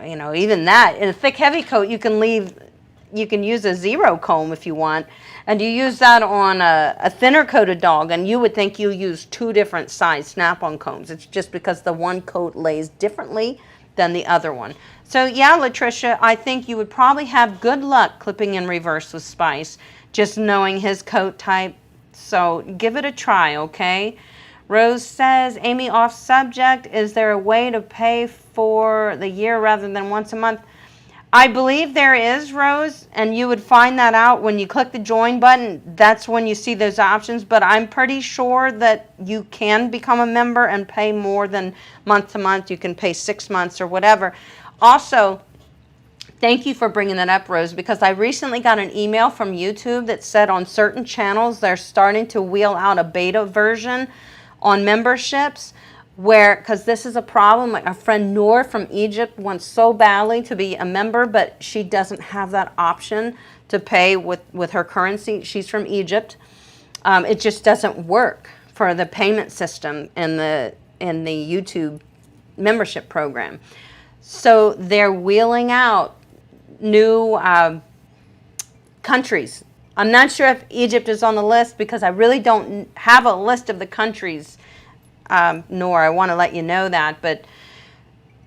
You know, even that, in a thick heavy coat you can use a zero comb if you want, and you use that on a thinner coated dog and you would think you use two different size snap-on combs. It's just because the one coat lays differently than the other one. So yeah, Latricia, I think you would probably have good luck clipping in reverse with Spice, just knowing his coat type. So give it a try, okay? Rose says, Amy, off subject, is there a way to pay for the year rather than once a month? I believe there is, Rose, and you would find that out when you click the join button. That's when you see those options, but I'm pretty sure that you can become a member and pay more than month to month. You can pay 6 months or whatever. Also, thank you for bringing that up, Rose, because I recently got an email from YouTube that said on certain channels they're starting to wheel out a beta version on memberships, where, because this is a problem, like our friend Noor from Egypt wants so badly to be a member, but she doesn't have that option to pay with her currency. She's from Egypt. It just doesn't work for the payment system in the YouTube membership program. So they're wheeling out new countries. I'm not sure if Egypt is on the list because I really don't have a list of the countries, nor I want to let you know that, but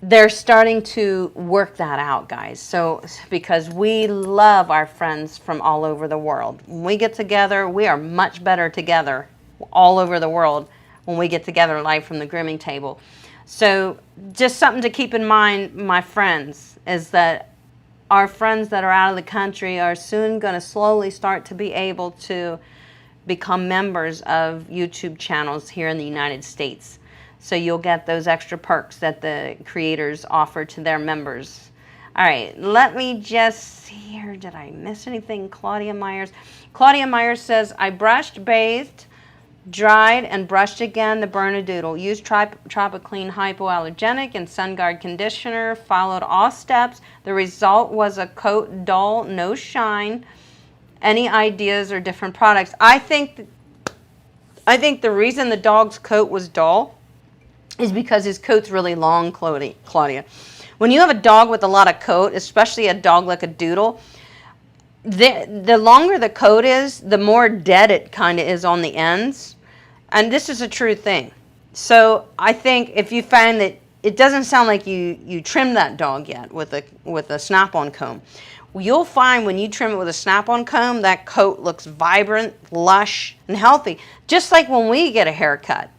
they're starting to work that out, guys. So because we love our friends from all over the world. When we get together, we are much better together all over the world when we get together live from the grooming table. So just something to keep in mind, my friends, is that our friends that are out of the country are soon going to slowly start to be able to become members of YouTube channels here in the United States. So you'll get those extra perks that the creators offer to their members. All right, let me just see here. Did I miss anything? Claudia Myers. Claudia Myers says, I brushed, bathed, dried, and brushed again the Bernadoodle. Used Tropiclean hypoallergenic and SunGuard conditioner. Followed all steps. The result was a coat dull, no shine. Any ideas or different products? I think the reason the dog's coat was dull is because his coat's really long, Claudia. When you have a dog with a lot of coat, especially a dog like a doodle, the longer the coat is, the more dead it kind of is on the ends. And this is a true thing. So I think if you find that it doesn't sound like you trimmed that dog yet with a snap-on comb, you'll find when you trim it with a snap-on comb, that coat looks vibrant, lush, and healthy. Just like when we get a haircut.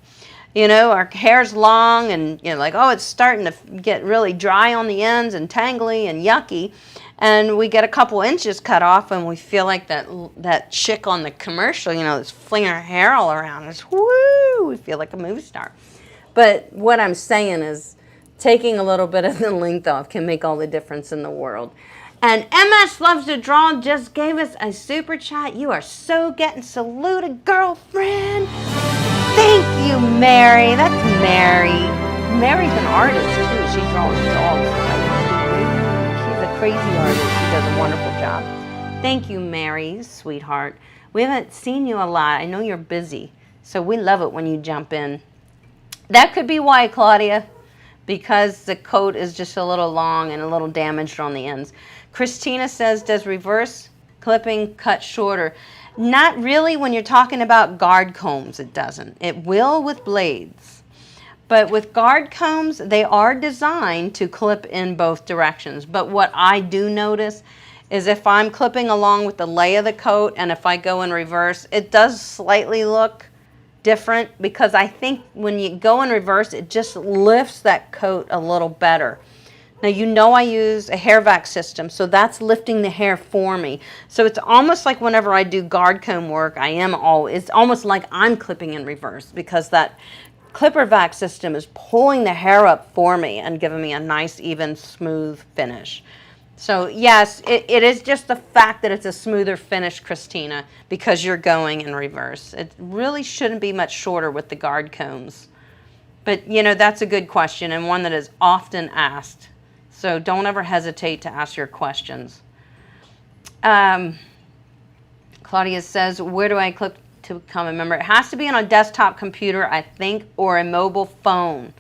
You know, our hair's long and, you know, like, oh, it's starting to get really dry on the ends and tangly and yucky. And we get a couple inches cut off and we feel like that chick on the commercial, you know, that's flinging her hair all around us. Woo! We feel like a movie star. But what I'm saying is taking a little bit of the length off can make all the difference in the world. And MS Loves to Draw just gave us a super chat. You are so getting saluted, girlfriend. Thank you, Mary. That's Mary. Mary's an artist, too. She draws dogs. She's a crazy artist. She does a wonderful job. Thank you, Mary, sweetheart. We haven't seen you a lot. I know you're busy, so we love it when you jump in. That could be why, Claudia, because the coat is just a little long and a little damaged on the ends. Christina says, does reverse clipping cut shorter. Not really when you're talking about guard combs, it doesn't. It will with blades. But with guard combs, they are designed to clip in both directions. But what I do notice is if I'm clipping along with the lay of the coat and if I go in reverse, it does slightly look different because I think when you go in reverse, it just lifts that coat a little better. Now, you know I use a hair vac system, so that's lifting the hair for me. So it's almost like whenever I do guard comb work, it's almost like I'm clipping in reverse because that clipper vac system is pulling the hair up for me and giving me a nice, even, smooth finish. So yes, it is just the fact that it's a smoother finish, Christina, because you're going in reverse. It really shouldn't be much shorter with the guard combs. But, you know, that's a good question and one that is often asked. So don't ever hesitate to ask your questions. Claudia says, where do I click to become a member? It has to be on a desktop computer, I think, or a mobile phone.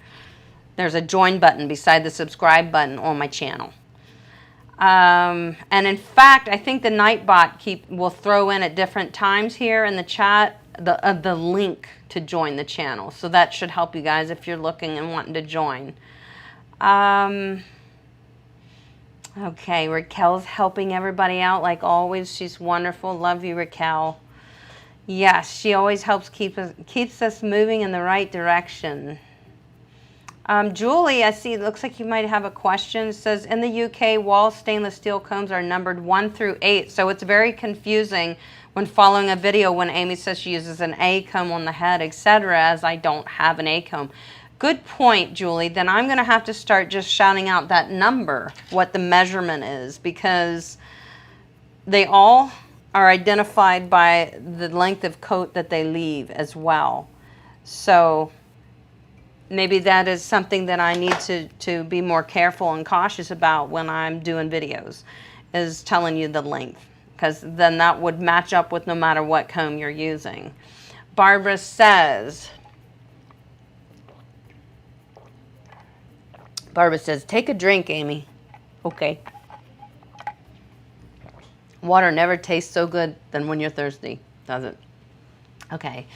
There's a join button beside the subscribe button on my channel. And in fact, I think the Nightbot will throw in at different times here in the chat the link to join the channel. So that should help you guys if you're looking and wanting to join. Okay, Raquel's helping everybody out like always. She's wonderful. Love you, Raquel. Yes, she always helps keeps us moving in the right direction. Julie, I see it looks like you might have a question. It says, in the UK, Wahl stainless steel combs are numbered 1 through 8. So it's very confusing when following a video when Amy says she uses an A comb on the head, etc., as I don't have an A comb. Good point, Julie. Then I'm going to have to start just shouting out that number, what the measurement is, because they all are identified by the length of coat that they leave as well. So maybe that is something that I need to be more careful and cautious about when I'm doing videos, is telling you the length, because then that would match up with no matter what comb you're using. Barbara says, take a drink, Amy. Okay. Water never tastes so good than when you're thirsty, does it? Okay.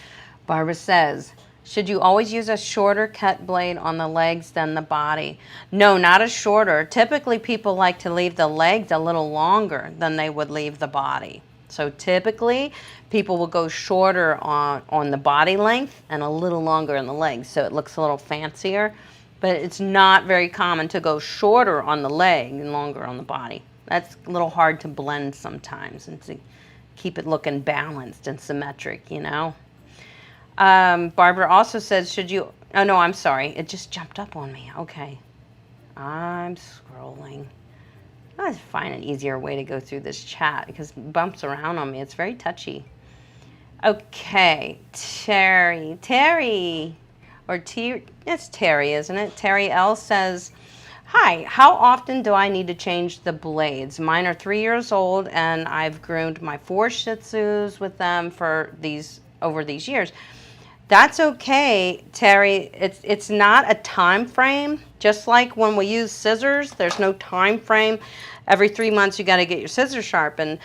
Barbara says, should you always use a shorter cut blade on the legs than the body? No, not a shorter. Typically, people like to leave the legs a little longer than they would leave the body. So typically, people will go shorter on the body length and a little longer on the legs, so it looks a little fancier. But it's not very common to go shorter on the leg and longer on the body. That's a little hard to blend sometimes and to keep it looking balanced and symmetric, you know. Barbara also says, should you, oh no, I'm sorry. It just jumped up on me. Okay. I'm scrolling. Let's find an easier way to go through this chat because it bumps around on me. It's very touchy. Okay. Terry. Or it's Terry, isn't it? Terry L says, hi, how often do I need to change the blades? Mine are 3 years old and I've groomed my 4 Shih Tzus with them over these years. That's okay, Terry. It's not a time frame. Just like when we use scissors, there's no time frame. Every 3 months you got to get your scissors sharpened.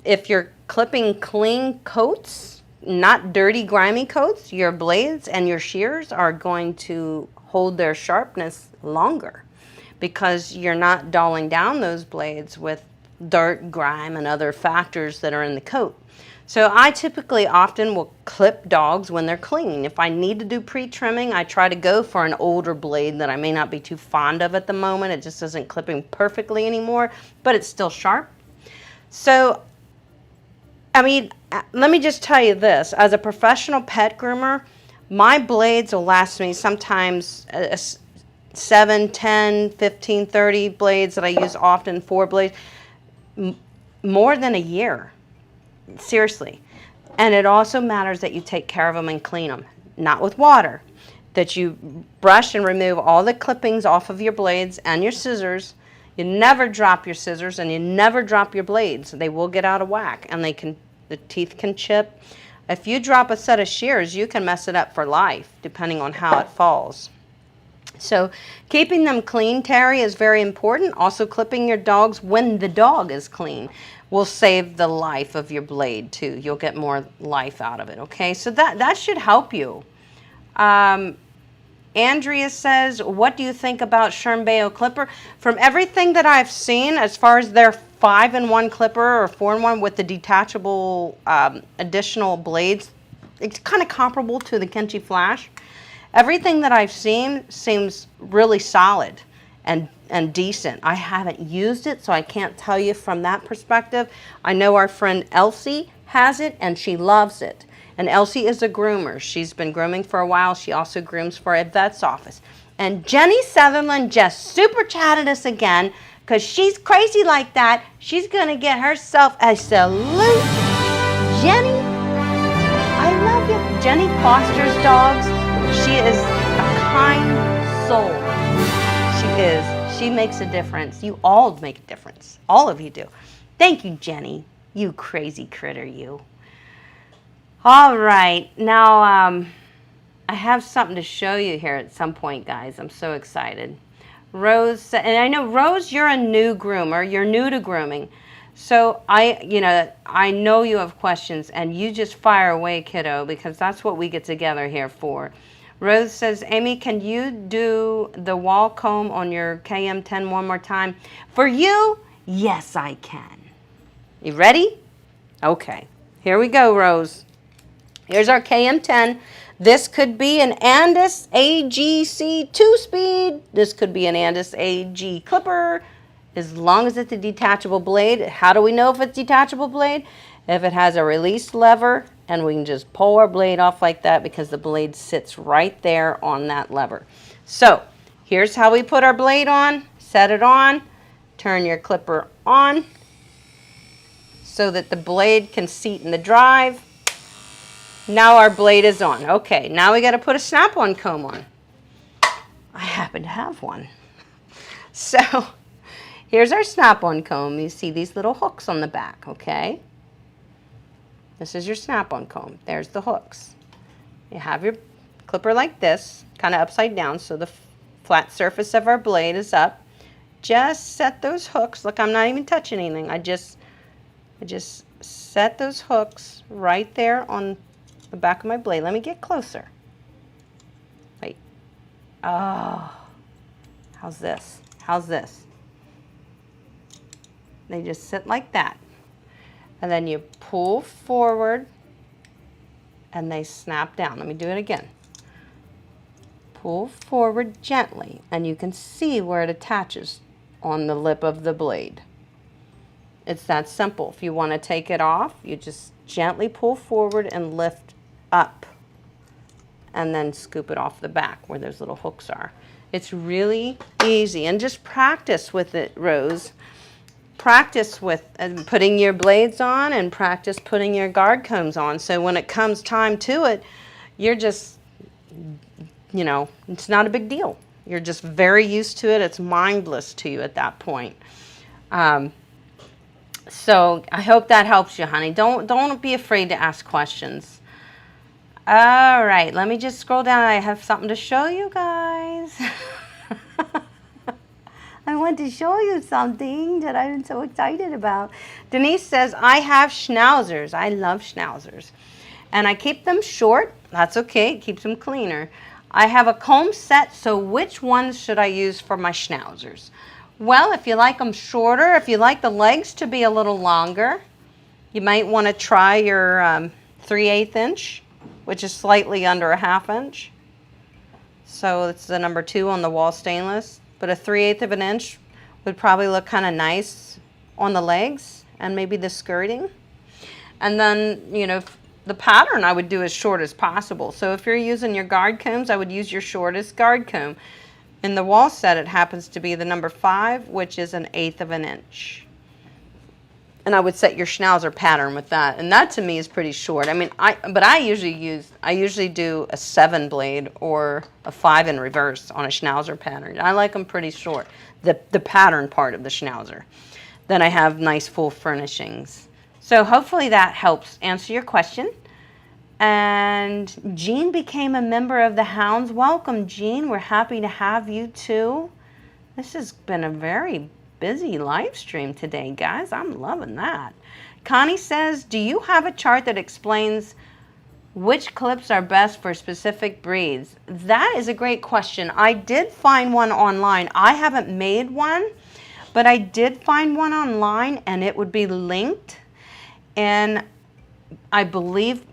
If you're clipping clean coats, not dirty, grimy coats, your blades and your shears are going to hold their sharpness longer because you're not dulling down those blades with dirt, grime, and other factors that are in the coat. So I typically often will clip dogs when they're clean. If I need to do pre-trimming, I try to go for an older blade that I may not be too fond of at the moment. It just isn't clipping perfectly anymore, but it's still sharp. So I mean, let me just tell you this. As a professional pet groomer, my blades will last me sometimes 7, 10, 15, 30 blades that I use often, 4 blades, more than a year. Seriously. And it also matters that you take care of them and clean them. Not with water. That you brush and remove all the clippings off of your blades and your scissors. You never drop your scissors and you never drop your blades. They will get out of whack and the teeth can chip. If you drop a set of shears, you can mess it up for life, depending on how it falls. So keeping them clean, Terry, is very important. Also clipping your dogs when the dog is clean will save the life of your blade too. You'll get more life out of it, okay? So that should help you. Andrea says, what do you think about Sherm-Bayo clipper? From everything that I've seen, as far as their 5-in-1 clipper or 4-in-1 with the detachable additional blades, it's kind of comparable to the Kenchi Flash. Everything that I've seen seems really solid and decent. I haven't used it, so I can't tell you from that perspective. I know our friend Elsie has it, and she loves it. And Elsie is a groomer. She's been grooming for a while. She also grooms for a vet's office. And Jenny Sutherland just super chatted us again because she's crazy like that. She's going to get herself a salute. Jenny, I love you. Jenny fosters dogs. She is a kind soul. She is. She makes a difference. You all make a difference. All of you do. Thank you, Jenny. You crazy critter, you. All right. Now, I have something to show you here at some point, guys. I'm so excited. Rose, and I know, Rose, you're a new groomer. You're new to grooming. So I know you have questions, and you just fire away, kiddo, because that's what we get together here for. Rose says, Amy, can you do the Wahl comb on your KM10 one more time? For you, yes, I can. You ready? Okay. Here we go, Rose. Here's our KM10. This could be an Andis AGC 2-speed. This could be an Andis AG clipper. As long as it's a detachable blade. How do we know if it's detachable blade? If it has a release lever, and we can just pull our blade off like that because the blade sits right there on that lever. So here's how we put our blade on. Set it on. Turn your clipper on so that the blade can seat in the drive. Now our blade is on. Okay, now we got to put a snap-on comb on. I happen to have one. So here's our snap-on comb. You see these little hooks on the back, okay? This is your snap-on comb. There's the hooks. You have your clipper like this, kind of upside down, so the flat surface of our blade is up. Just set those hooks. Look, I'm not even touching anything. I just set those hooks right there on the back of my blade. Let me get closer. Wait. Oh, how's this? How's this? They just sit like that. And then you pull forward and they snap down. Let me do it again. Pull forward gently and you can see where it attaches on the lip of the blade. It's that simple. If you want to take it off, you just gently pull forward and lift up and then scoop it off the back where those little hooks are. It's really easy, and just practice with it, Rose. Practice with putting your blades on and practice putting your guard combs on. So when it comes time to it, you're just, it's not a big deal. You're just very used to it. It's mindless to you at that point. So I hope that helps you, honey. Don't be afraid to ask questions. All right, let me just scroll down. I have something to show you guys. I want to show you something that I'm so excited about. Denise says, I have schnauzers. I love schnauzers. And I keep them short. That's okay. It keeps them cleaner. I have a comb set, so which ones should I use for my schnauzers? Well, if you like them shorter, if you like the legs to be a little longer, you might want to try your 3/8 inch, which is slightly under a 1/2 inch. So it's the number 2 on the Wahl stainless. But a 3/8 of an inch would probably look kind of nice on the legs and maybe the skirting. And then, the pattern I would do as short as possible. So if you're using your guard combs, I would use your shortest guard comb. In the Wahl set, it happens to be the number 5, which is an 1/8 of an inch. And I would set your schnauzer pattern with that. And that to me is pretty short. I mean, I usually do a 7 blade or a 5 in reverse on a schnauzer pattern. I like them pretty short, the pattern part of the schnauzer. Then I have nice full furnishings. So hopefully that helps answer your question. And Jean became a member of the Hounds. Welcome, Jean. We're happy to have you too. This has been a very busy live stream today, guys. I'm loving that. Connie says, do you have a chart that explains which clips are best for specific breeds? That is a great question. I did find one online. I haven't made one, but I did find one online, and it would be linked. And I believe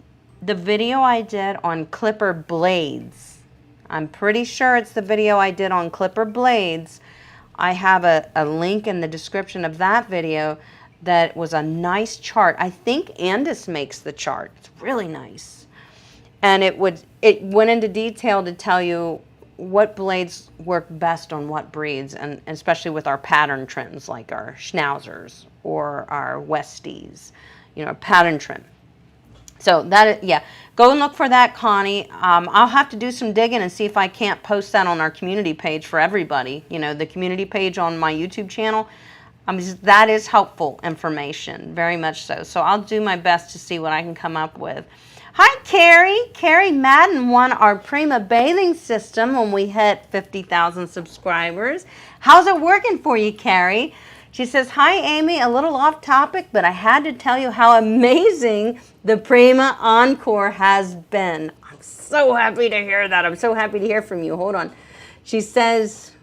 the video I did on clipper blades. I'm pretty sure it's the video I did on clipper blades. I have a link in the description of that video that was a nice chart. I think Andis makes the chart. It's really nice. And it went into detail to tell you what blades work best on what breeds, and especially with our pattern trims like our Schnauzers or our Westies, you know, pattern trim. So that, yeah, go and look for that, Connie. I'll have to do some digging and see if I can't post that on our community page for everybody. You know, the community page on my YouTube channel. That is helpful information, very much so. So I'll do my best to see what I can come up with. Hi, Carrie. Carrie Madden won our Prima bathing system when we hit 50,000 subscribers. How's it working for you, Carrie? She says, hi, Amy, a little off topic, but I had to tell you how amazing the Prima Encore has been. I'm so happy to hear that. I'm so happy to hear from you. Hold on. She says,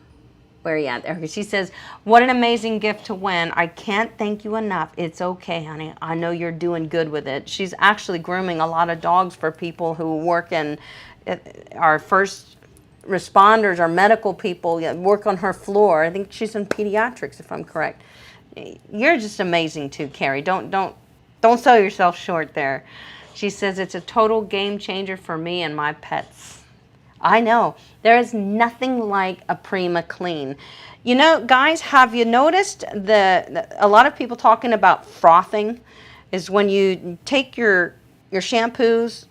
where are you at there? She says, what an amazing gift to win. I can't thank you enough. It's okay, honey. I know you're doing good with it. She's actually grooming a lot of dogs for people who work in our first responders, our medical people, work on her floor. I think she's in pediatrics, if I'm correct. You're just amazing too, Carrie. Don't sell yourself short there. She says it's a total game changer for me and my pets. I know. There is nothing like a Prima clean. You know, guys, have you noticed a lot of people talking about frothing is when you take your shampoos,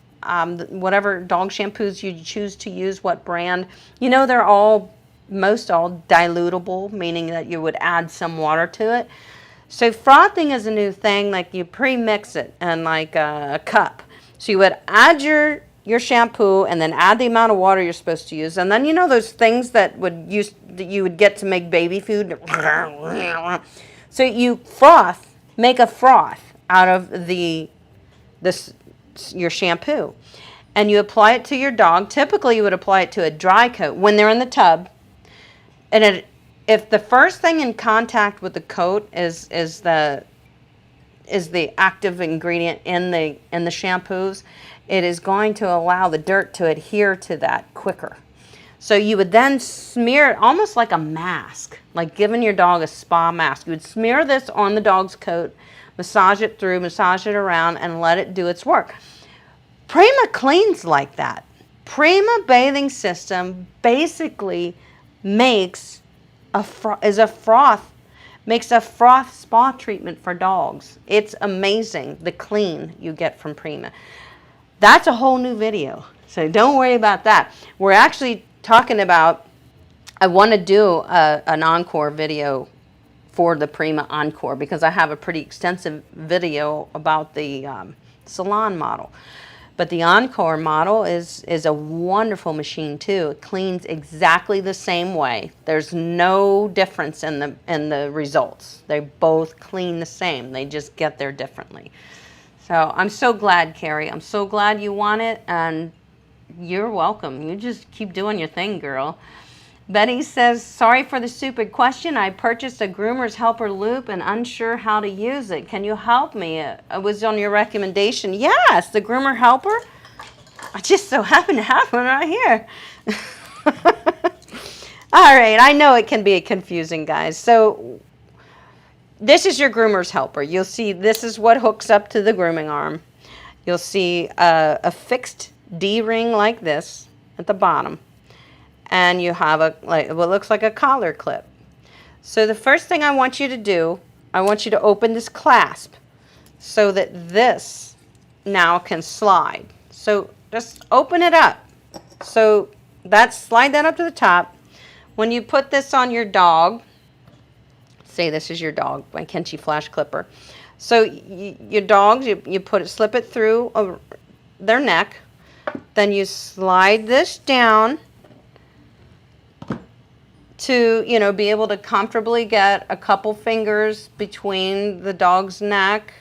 whatever dog shampoos you choose to use, what brand, you know, they're most all dilutable, meaning that you would add some water to it. So frothing is a new thing, like you pre-mix it in like a cup. So you would add your shampoo and then add the amount of water you're supposed to use. And then, you know, those things that you would get to make baby food. So you make a froth out of your shampoo, and you apply it to your dog. Typically you would apply it to a dry coat when they're in the tub, and if the first thing in contact with the coat is the active ingredient in the shampoos, it is going to allow the dirt to adhere to that quicker. So you would then smear it almost like a mask, like giving your dog a spa mask. You would smear this on the dog's coat, massage it through, massage it around, and let it do its work. Prima cleans like that. Prima bathing system basically makes a froth spa treatment for dogs. It's amazing, the clean you get from Prima. That's a whole new video, so don't worry about that. We're actually talking about, I want to do an Encore video for the Prima Encore because I have a pretty extensive video about the Salon model. But the Encore model is a wonderful machine too. It cleans exactly the same way. There's no difference in the results. They both clean the same. They just get there differently. So I'm so glad, Carrie. I'm so glad you won it, and you're welcome. You just keep doing your thing, girl. Betty says, sorry for the stupid question. I purchased a Groomer's Helper Loop and unsure how to use it. Can you help me? It was on your recommendation. Yes, the Groomer Helper. I just so happen to have one right here. All right, I know it can be confusing, guys. So this is your Groomer's Helper. You'll see this is what hooks up to the grooming arm. You'll see a fixed D-ring like this at the bottom. And you have what looks like a collar clip. So the first thing I want you to do, I want you to open this clasp so that this now can slide. So just open it up. So slide that up to the top. When you put this on your dog, say this is your dog, my Kenchi Flash Clipper. So your dogs, you slip it through their neck. Then you slide this down to, you know, be able to comfortably get a couple fingers between the dog's neck,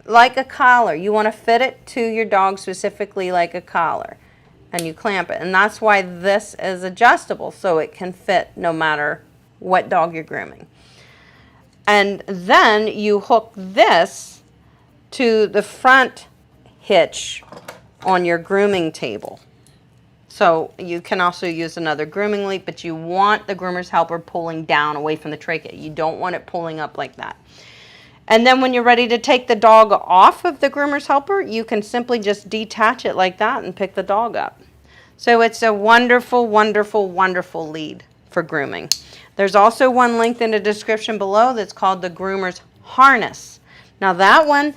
like a collar. You want to fit it to your dog specifically like a collar, and you clamp it. And that's why this is adjustable, so it can fit no matter what dog you're grooming. And then you hook this to the front hitch on your grooming table. So you can also use another grooming lead, but you want the groomer's helper pulling down away from the trachea. You don't want it pulling up like that. And then when you're ready to take the dog off of the groomer's helper, you can simply just detach it like that and pick the dog up. So it's a wonderful, wonderful, wonderful lead for grooming. There's also one linked in the description below that's called the groomer's harness. Now that one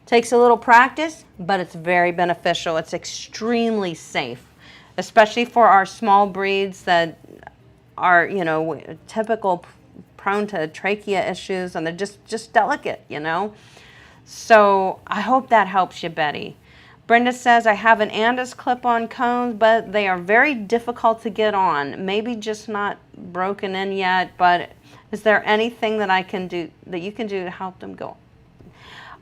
takes a little practice, but it's very beneficial. It's extremely safe, especially for our small breeds that are, you know, typical prone to trachea issues, and they're just delicate, you know. So I hope that helps you, Betty. Brenda says, I have an Andis clip-on cones, but they are very difficult to get on. Maybe just not broken in yet, but is there anything that I can do, that you can do to help them go?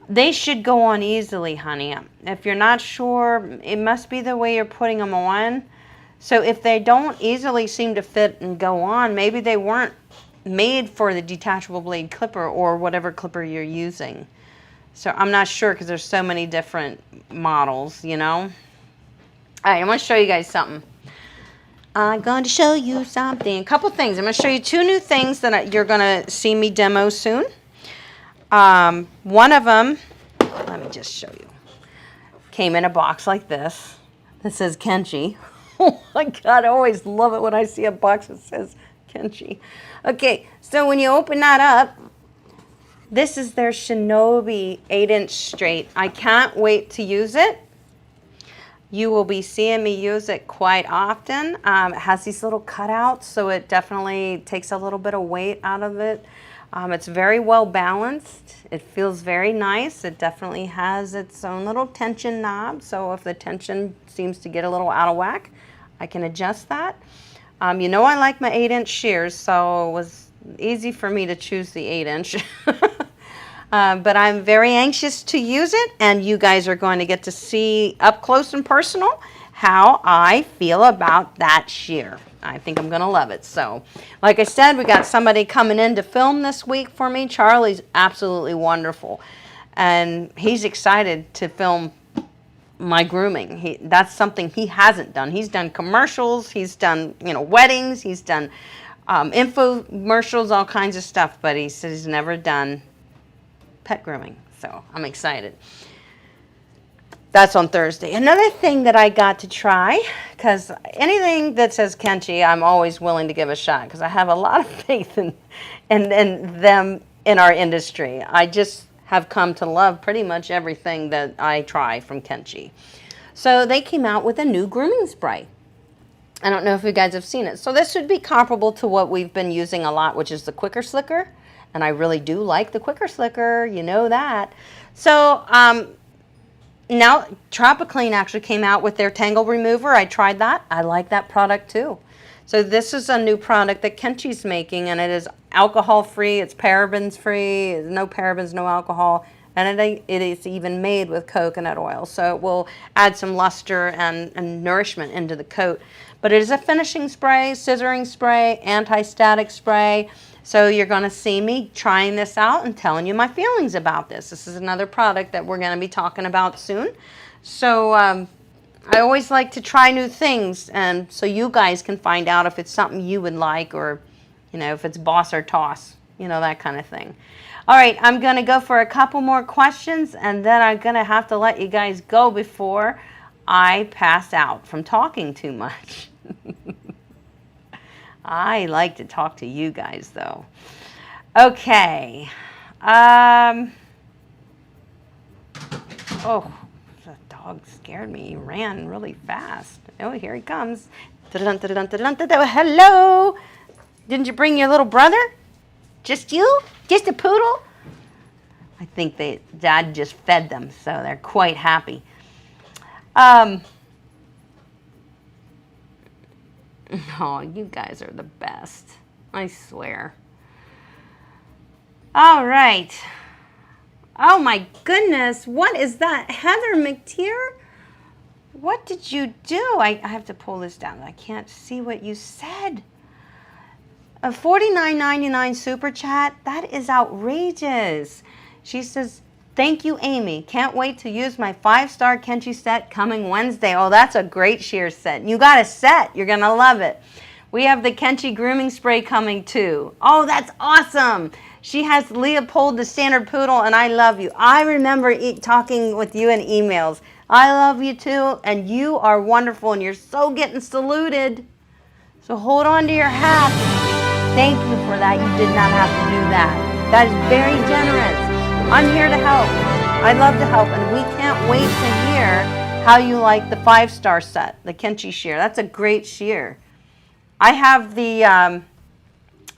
They should go on easily, honey. If you're not sure, it must be the way you're putting them on. So if they don't easily seem to fit and go on, maybe they weren't made for the detachable blade clipper or whatever clipper you're using. So I'm not sure, because there's so many different models, you know. All right, I'm going to show you guys something. I'm going to show you something. A couple things. I'm going to show you two new things that you're going to see me demo soon. One of them, let me just show you, came in a box like this. That says Kenchi. Oh my God, I always love it when I see a box that says Kenchi. Okay, so when you open that up, this is their Shinobi 8-inch straight. I can't wait to use it. You will be seeing me use it quite often. It has these little cutouts, so it definitely takes a little bit of weight out of it. It's very well balanced. It feels very nice. It definitely has its own little tension knob, so if the tension seems to get a little out of whack, I can adjust that. You know I like my 8-inch shears, so it was easy for me to choose the 8-inch. But I'm very anxious to use it, and you guys are going to get to see up close and personal how I feel about that shear. I think I'm going to love it. So, like I said, we got somebody coming in to film this week for me. Charlie's absolutely wonderful, and he's excited to film my grooming. That's something he hasn't done. He's done commercials, he's done, you know, weddings, he's done infomercials, all kinds of stuff, but he says he's never done pet grooming. So I'm excited. That's on Thursday. Another thing that I got to try, because anything that says Kenchi, I'm always willing to give a shot, because I have a lot of faith in them in our industry. I just have come to love pretty much everything that I try from Kenchi. So they came out with a new grooming spray. I don't know if you guys have seen it. So this should be comparable to what we've been using a lot, which is the Quicker Slicker. And I really do like the Quicker Slicker, you know that. So now Tropiclean actually came out with their Tangle Remover. I tried that. I like that product too. So this is a new product that Kenchi's making, and it is alcohol-free, it's parabens-free, no parabens, no alcohol, and it is even made with coconut oil. So it will add some luster and nourishment into the coat. But it is a finishing spray, scissoring spray, anti-static spray. So you're going to see me trying this out and telling you my feelings about this. This is another product that we're going to be talking about soon. So I always like to try new things, and so you guys can find out if it's something you would like, or, you know, if it's boss or toss, you know, that kind of thing. All right, I'm going to go for a couple more questions, and then I'm going to have to let you guys go before I pass out from talking too much. I like to talk to you guys, though. Okay. Oh, the dog scared me. He ran really fast. Oh, here he comes. Hello. Didn't you bring your little brother? Just you? Just a poodle? I think Dad just fed them, so they're quite happy. Oh, you guys are the best. I swear. All right. Oh my goodness. What is that? Heather McTeer? What did you do? I have to pull this down. I can't see what you said. A $49.99 super chat? That is outrageous. She says, thank you, Amy. Can't wait to use my 5-star Kenchi set coming Wednesday. Oh, that's a great shear set. You got a set. You're going to love it. We have the Kenchi grooming spray coming too. Oh, that's awesome. She has Leopold, the standard poodle, and I love you. I remember talking with you in emails. I love you too, and you are wonderful, and you're so getting saluted. So hold on to your hat. Thank you for that. You did not have to do that. That is very generous. I'm here to help. I love to help, and we can't wait to hear how you like the 5-star set, the Kenchi shear. That's a great shear. I have the I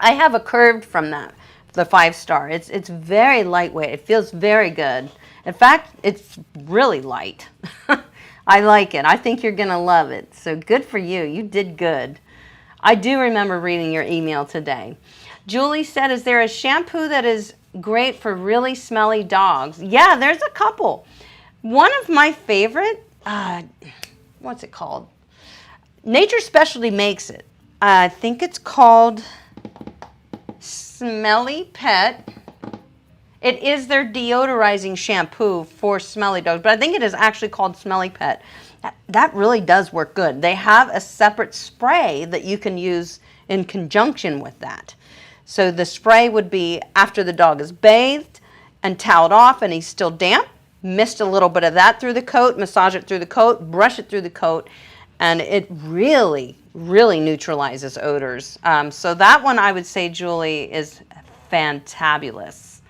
have a curved from that, the 5-star. It's very lightweight. It feels very good. In fact, it's really light. I like it. I think you're going to love it. So good for you. You did good. I do remember reading your email today. Julie said, is there a shampoo that is great for really smelly dogs? Yeah, there's a couple. One of my favorite, what's it called? Nature Specialty makes it. I think it's called Smelly Pet. It is their deodorizing shampoo for smelly dogs, but I think it is actually called Smelly Pet. That really does work good. They have a separate spray that you can use in conjunction with that. So the spray would be after the dog is bathed and toweled off and he's still damp, mist a little bit of that through the coat, massage it through the coat, brush it through the coat, and it really, really neutralizes odors. So that one I would say, Julie, is fantabulous.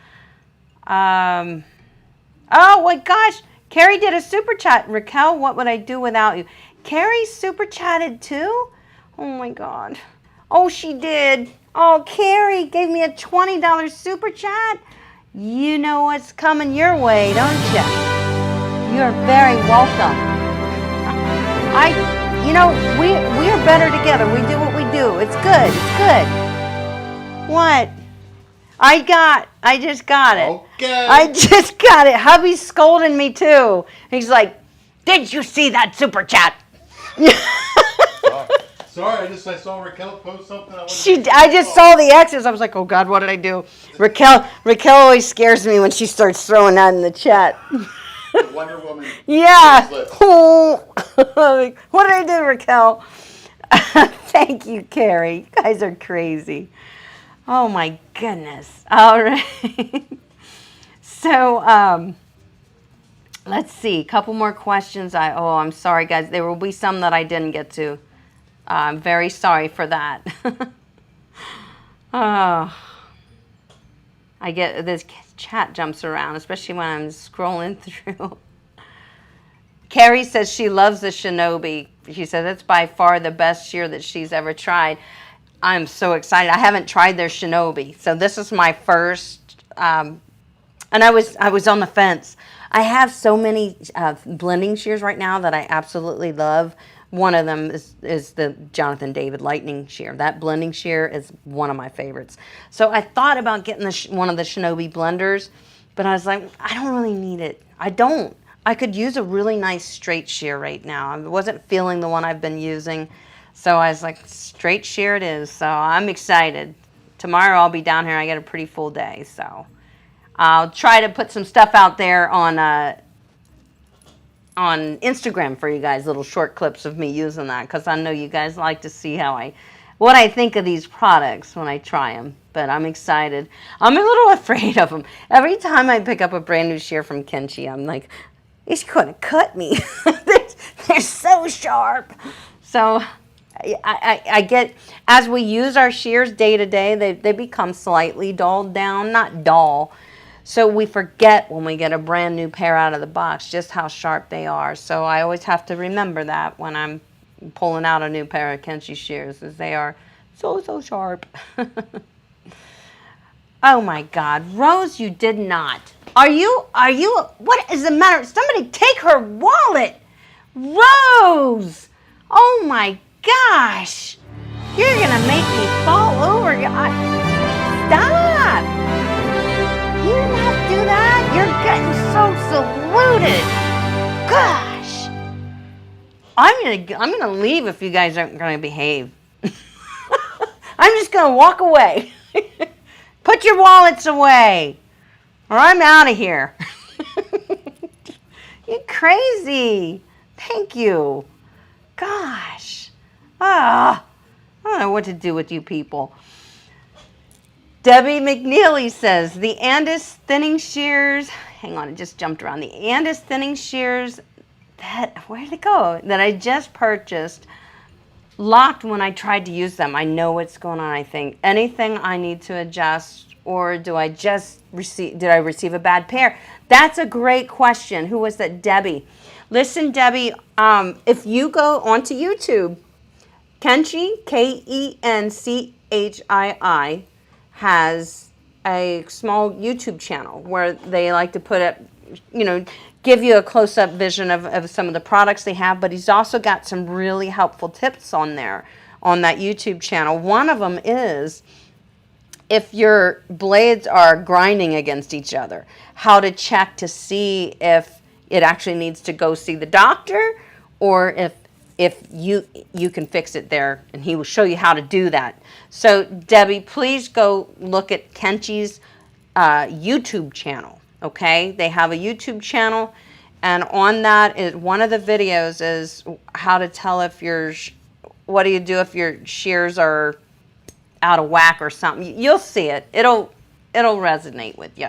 Oh my gosh, Carrie did a super chat. Raquel, what would I do without you? Carrie super chatted too? Oh my God. Oh, she did. Oh, Carrie gave me a $20 super chat. You know what's coming your way, don't you? You're very welcome. We are better together. We do what we do. It's good. It's good. What? I just got it. Okay. I just got it. Hubby's scolding me too. He's like, did you see that super chat? Sorry, I saw Raquel post something. I just saw the X's. I was like, oh God, what did I do? Raquel always scares me when she starts throwing that in the chat. The Wonder Woman. Yeah. Oh. What did I do, Raquel? Thank you, Carrie. You guys are crazy. Oh my goodness. All right. So let's see. A couple more questions. I'm sorry, guys. There will be some that I didn't get to. I'm very sorry for that. I get this chat jumps around, especially when I'm scrolling through. Carrie says she loves the Shinobi. She says it's by far the best shear that she's ever tried. I'm so excited. I haven't tried their Shinobi, so this is my first. And I was on the fence. I have so many blending shears right now that I absolutely love. One of them is the Jonathan David Lightning shear. That blending shear is one of my favorites. So I thought about getting one of the Shinobi blenders, but I was like, I don't really need it. I don't. I could use a really nice straight shear right now. I wasn't feeling the one I've been using. So I was like, straight shear it is. So I'm excited. Tomorrow I'll be down here. I get a pretty full day. So I'll try to put some stuff out there on Instagram for you guys, little short clips of me using that, because I know you guys like to see what I think of these products when I try them. But I'm excited. I'm a little afraid of them. Every time I pick up a brand new shear from Kenchi, I'm like, it's going to cut me. They're so sharp. So I get, as we use our shears day to day, they become slightly dulled down, not dull. So we forget when we get a brand new pair out of the box just how sharp they are. So I always have to remember that when I'm pulling out a new pair of Kenchi shears, as they are so sharp. Oh my God, Rose, you did not. Are you, what is the matter? Somebody take her wallet. Rose! Oh my gosh! You're gonna make me fall over. Stop! You not do that. You're getting so saluted. Gosh! I'm gonna leave if you guys aren't gonna behave. I'm just gonna walk away. Put your wallets away, or I'm out of here. You're crazy. Thank you. Gosh. I don't know what to do with you people. Debbie McNeely says, the Andis thinning shears, hang on, it just jumped around. The Andis thinning shears, where did it go? That I just purchased, locked when I tried to use them. I know what's going on, I think. Anything I need to adjust, or did I receive a bad pair? That's a great question. Who was that? Debbie. Listen, Debbie, if you go onto YouTube, Kenchi, Kenchii, has a small YouTube channel where they like to put up, give you a close-up vision of some of the products they have, but he's also got some really helpful tips on there, on that YouTube channel. One of them is if your blades are grinding against each other, how to check to see if it actually needs to go see the doctor, or if you can fix it there, and he will show you how to do that. So Debbie, please go look at Kenchi's YouTube channel, okay? They have a YouTube channel, and on that, one of the videos is how to tell if what do you do if your shears are out of whack or something. You'll see it. It'll resonate with you.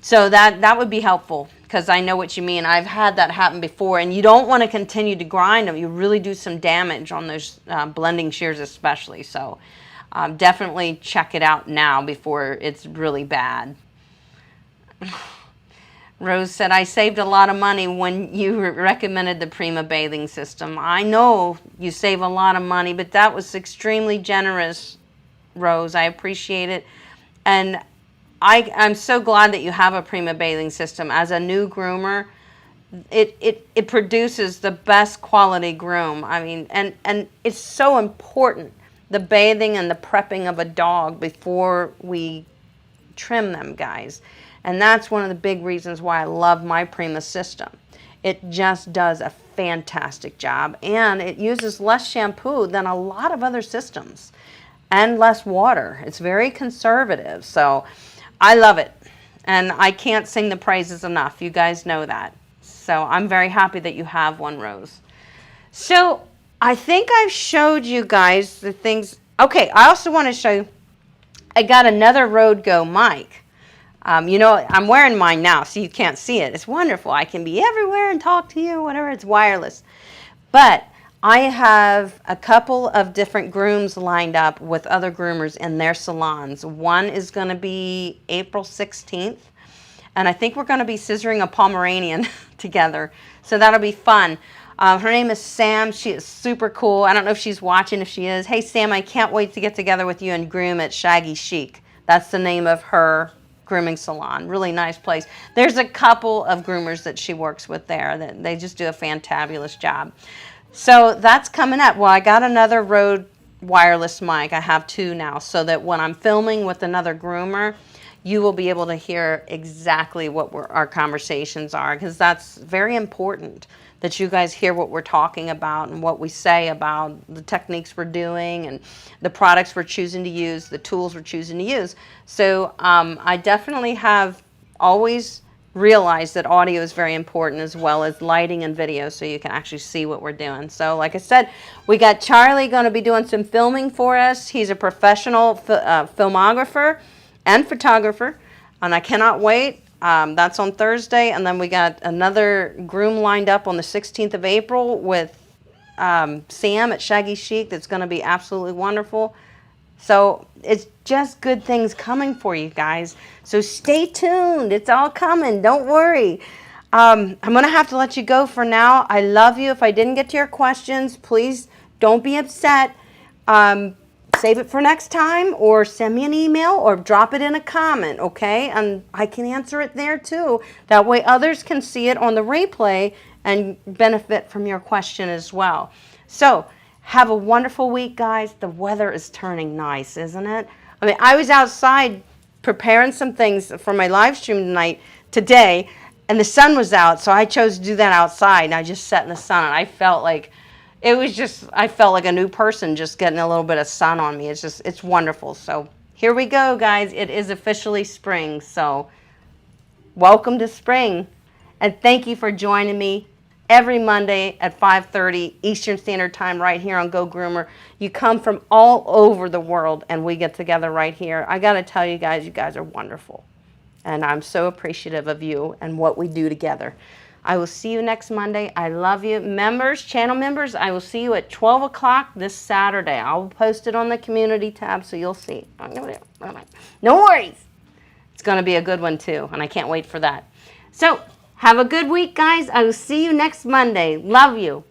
So that would be helpful, because I know what you mean. I've had that happen before, and you don't want to continue to grind them. You really do some damage on those blending shears especially. So definitely check it out now before it's really bad. Rose said, I saved a lot of money when you recommended the Prima bathing system. I know you save a lot of money, but that was extremely generous, Rose. I appreciate it. And I'm so glad that you have a Prima bathing system. As a new groomer, it produces the best quality groom. I mean, and it's so important, the bathing and the prepping of a dog before we trim them, guys. And that's one of the big reasons why I love my Prima system. It just does a fantastic job, and it uses less shampoo than a lot of other systems and less water. It's very conservative, so I love it, and I can't sing the praises enough. You guys know that. So I'm very happy that you have one, Rose. So I think I've showed you guys the things. Okay, I also want to show you, I got another Rode Go mic. I'm wearing mine now, so you can't see it. It's wonderful. I can be everywhere and talk to you, whatever. It's wireless. But I have a couple of different grooms lined up with other groomers in their salons. One is going to be April 16th, and I think we're going to be scissoring a Pomeranian together, so that'll be fun. Her name is Sam. She is super cool. I don't know if she's watching. If she is, hey Sam, I can't wait to get together with you and groom at Shaggy Chic. That's the name of her grooming salon. Really nice place. There's a couple of groomers that she works with there that they just do a fantabulous job. So that's coming up. Well, I got another Rode wireless mic. I have two now, so that when I'm filming with another groomer, you will be able to hear exactly what our conversations are, because that's very important that you guys hear what we're talking about and what we say about the techniques we're doing and the products we're choosing to use, the tools we're choosing to use. So I definitely have always realized that audio is very important, as well as lighting and video, so you can actually see what we're doing. So like I said, we got Charlie going to be doing some filming for us. He's a professional filmographer and photographer, and I cannot wait. That's on Thursday, and then we got another groom lined up on the 16th of April with Sam at Shaggy Chic. That's going to be absolutely wonderful. So it's just good things coming for you guys. So stay tuned. It's all coming. Don't worry. I'm going to have to let you go for now. I love you. If I didn't get to your questions, please don't be upset. Save it for next time, or send me an email, or drop it in a comment, okay? And I can answer it there too. That way others can see it on the replay and benefit from your question as well. So have a wonderful week, guys. The weather is turning nice, isn't it? I mean, I was outside preparing some things for my live stream today, and the sun was out, so I chose to do that outside, and I just sat in the sun, and I felt like I felt like a new person just getting a little bit of sun on me. It's wonderful. So here we go, guys. It is officially spring, so welcome to spring. And thank you for joining me every Monday at 5:30 Eastern Standard Time right here on Go Groomer. You come from all over the world, and we get together right here. I got to tell you guys are wonderful. And I'm so appreciative of you and what we do together. I will see you next Monday. I love you. Members, channel members, I will see you at 12 o'clock this Saturday. I'll post it on the community tab so you'll see. No worries. It's going to be a good one too, and I can't wait for that. So have a good week, guys. I will see you next Monday. Love you.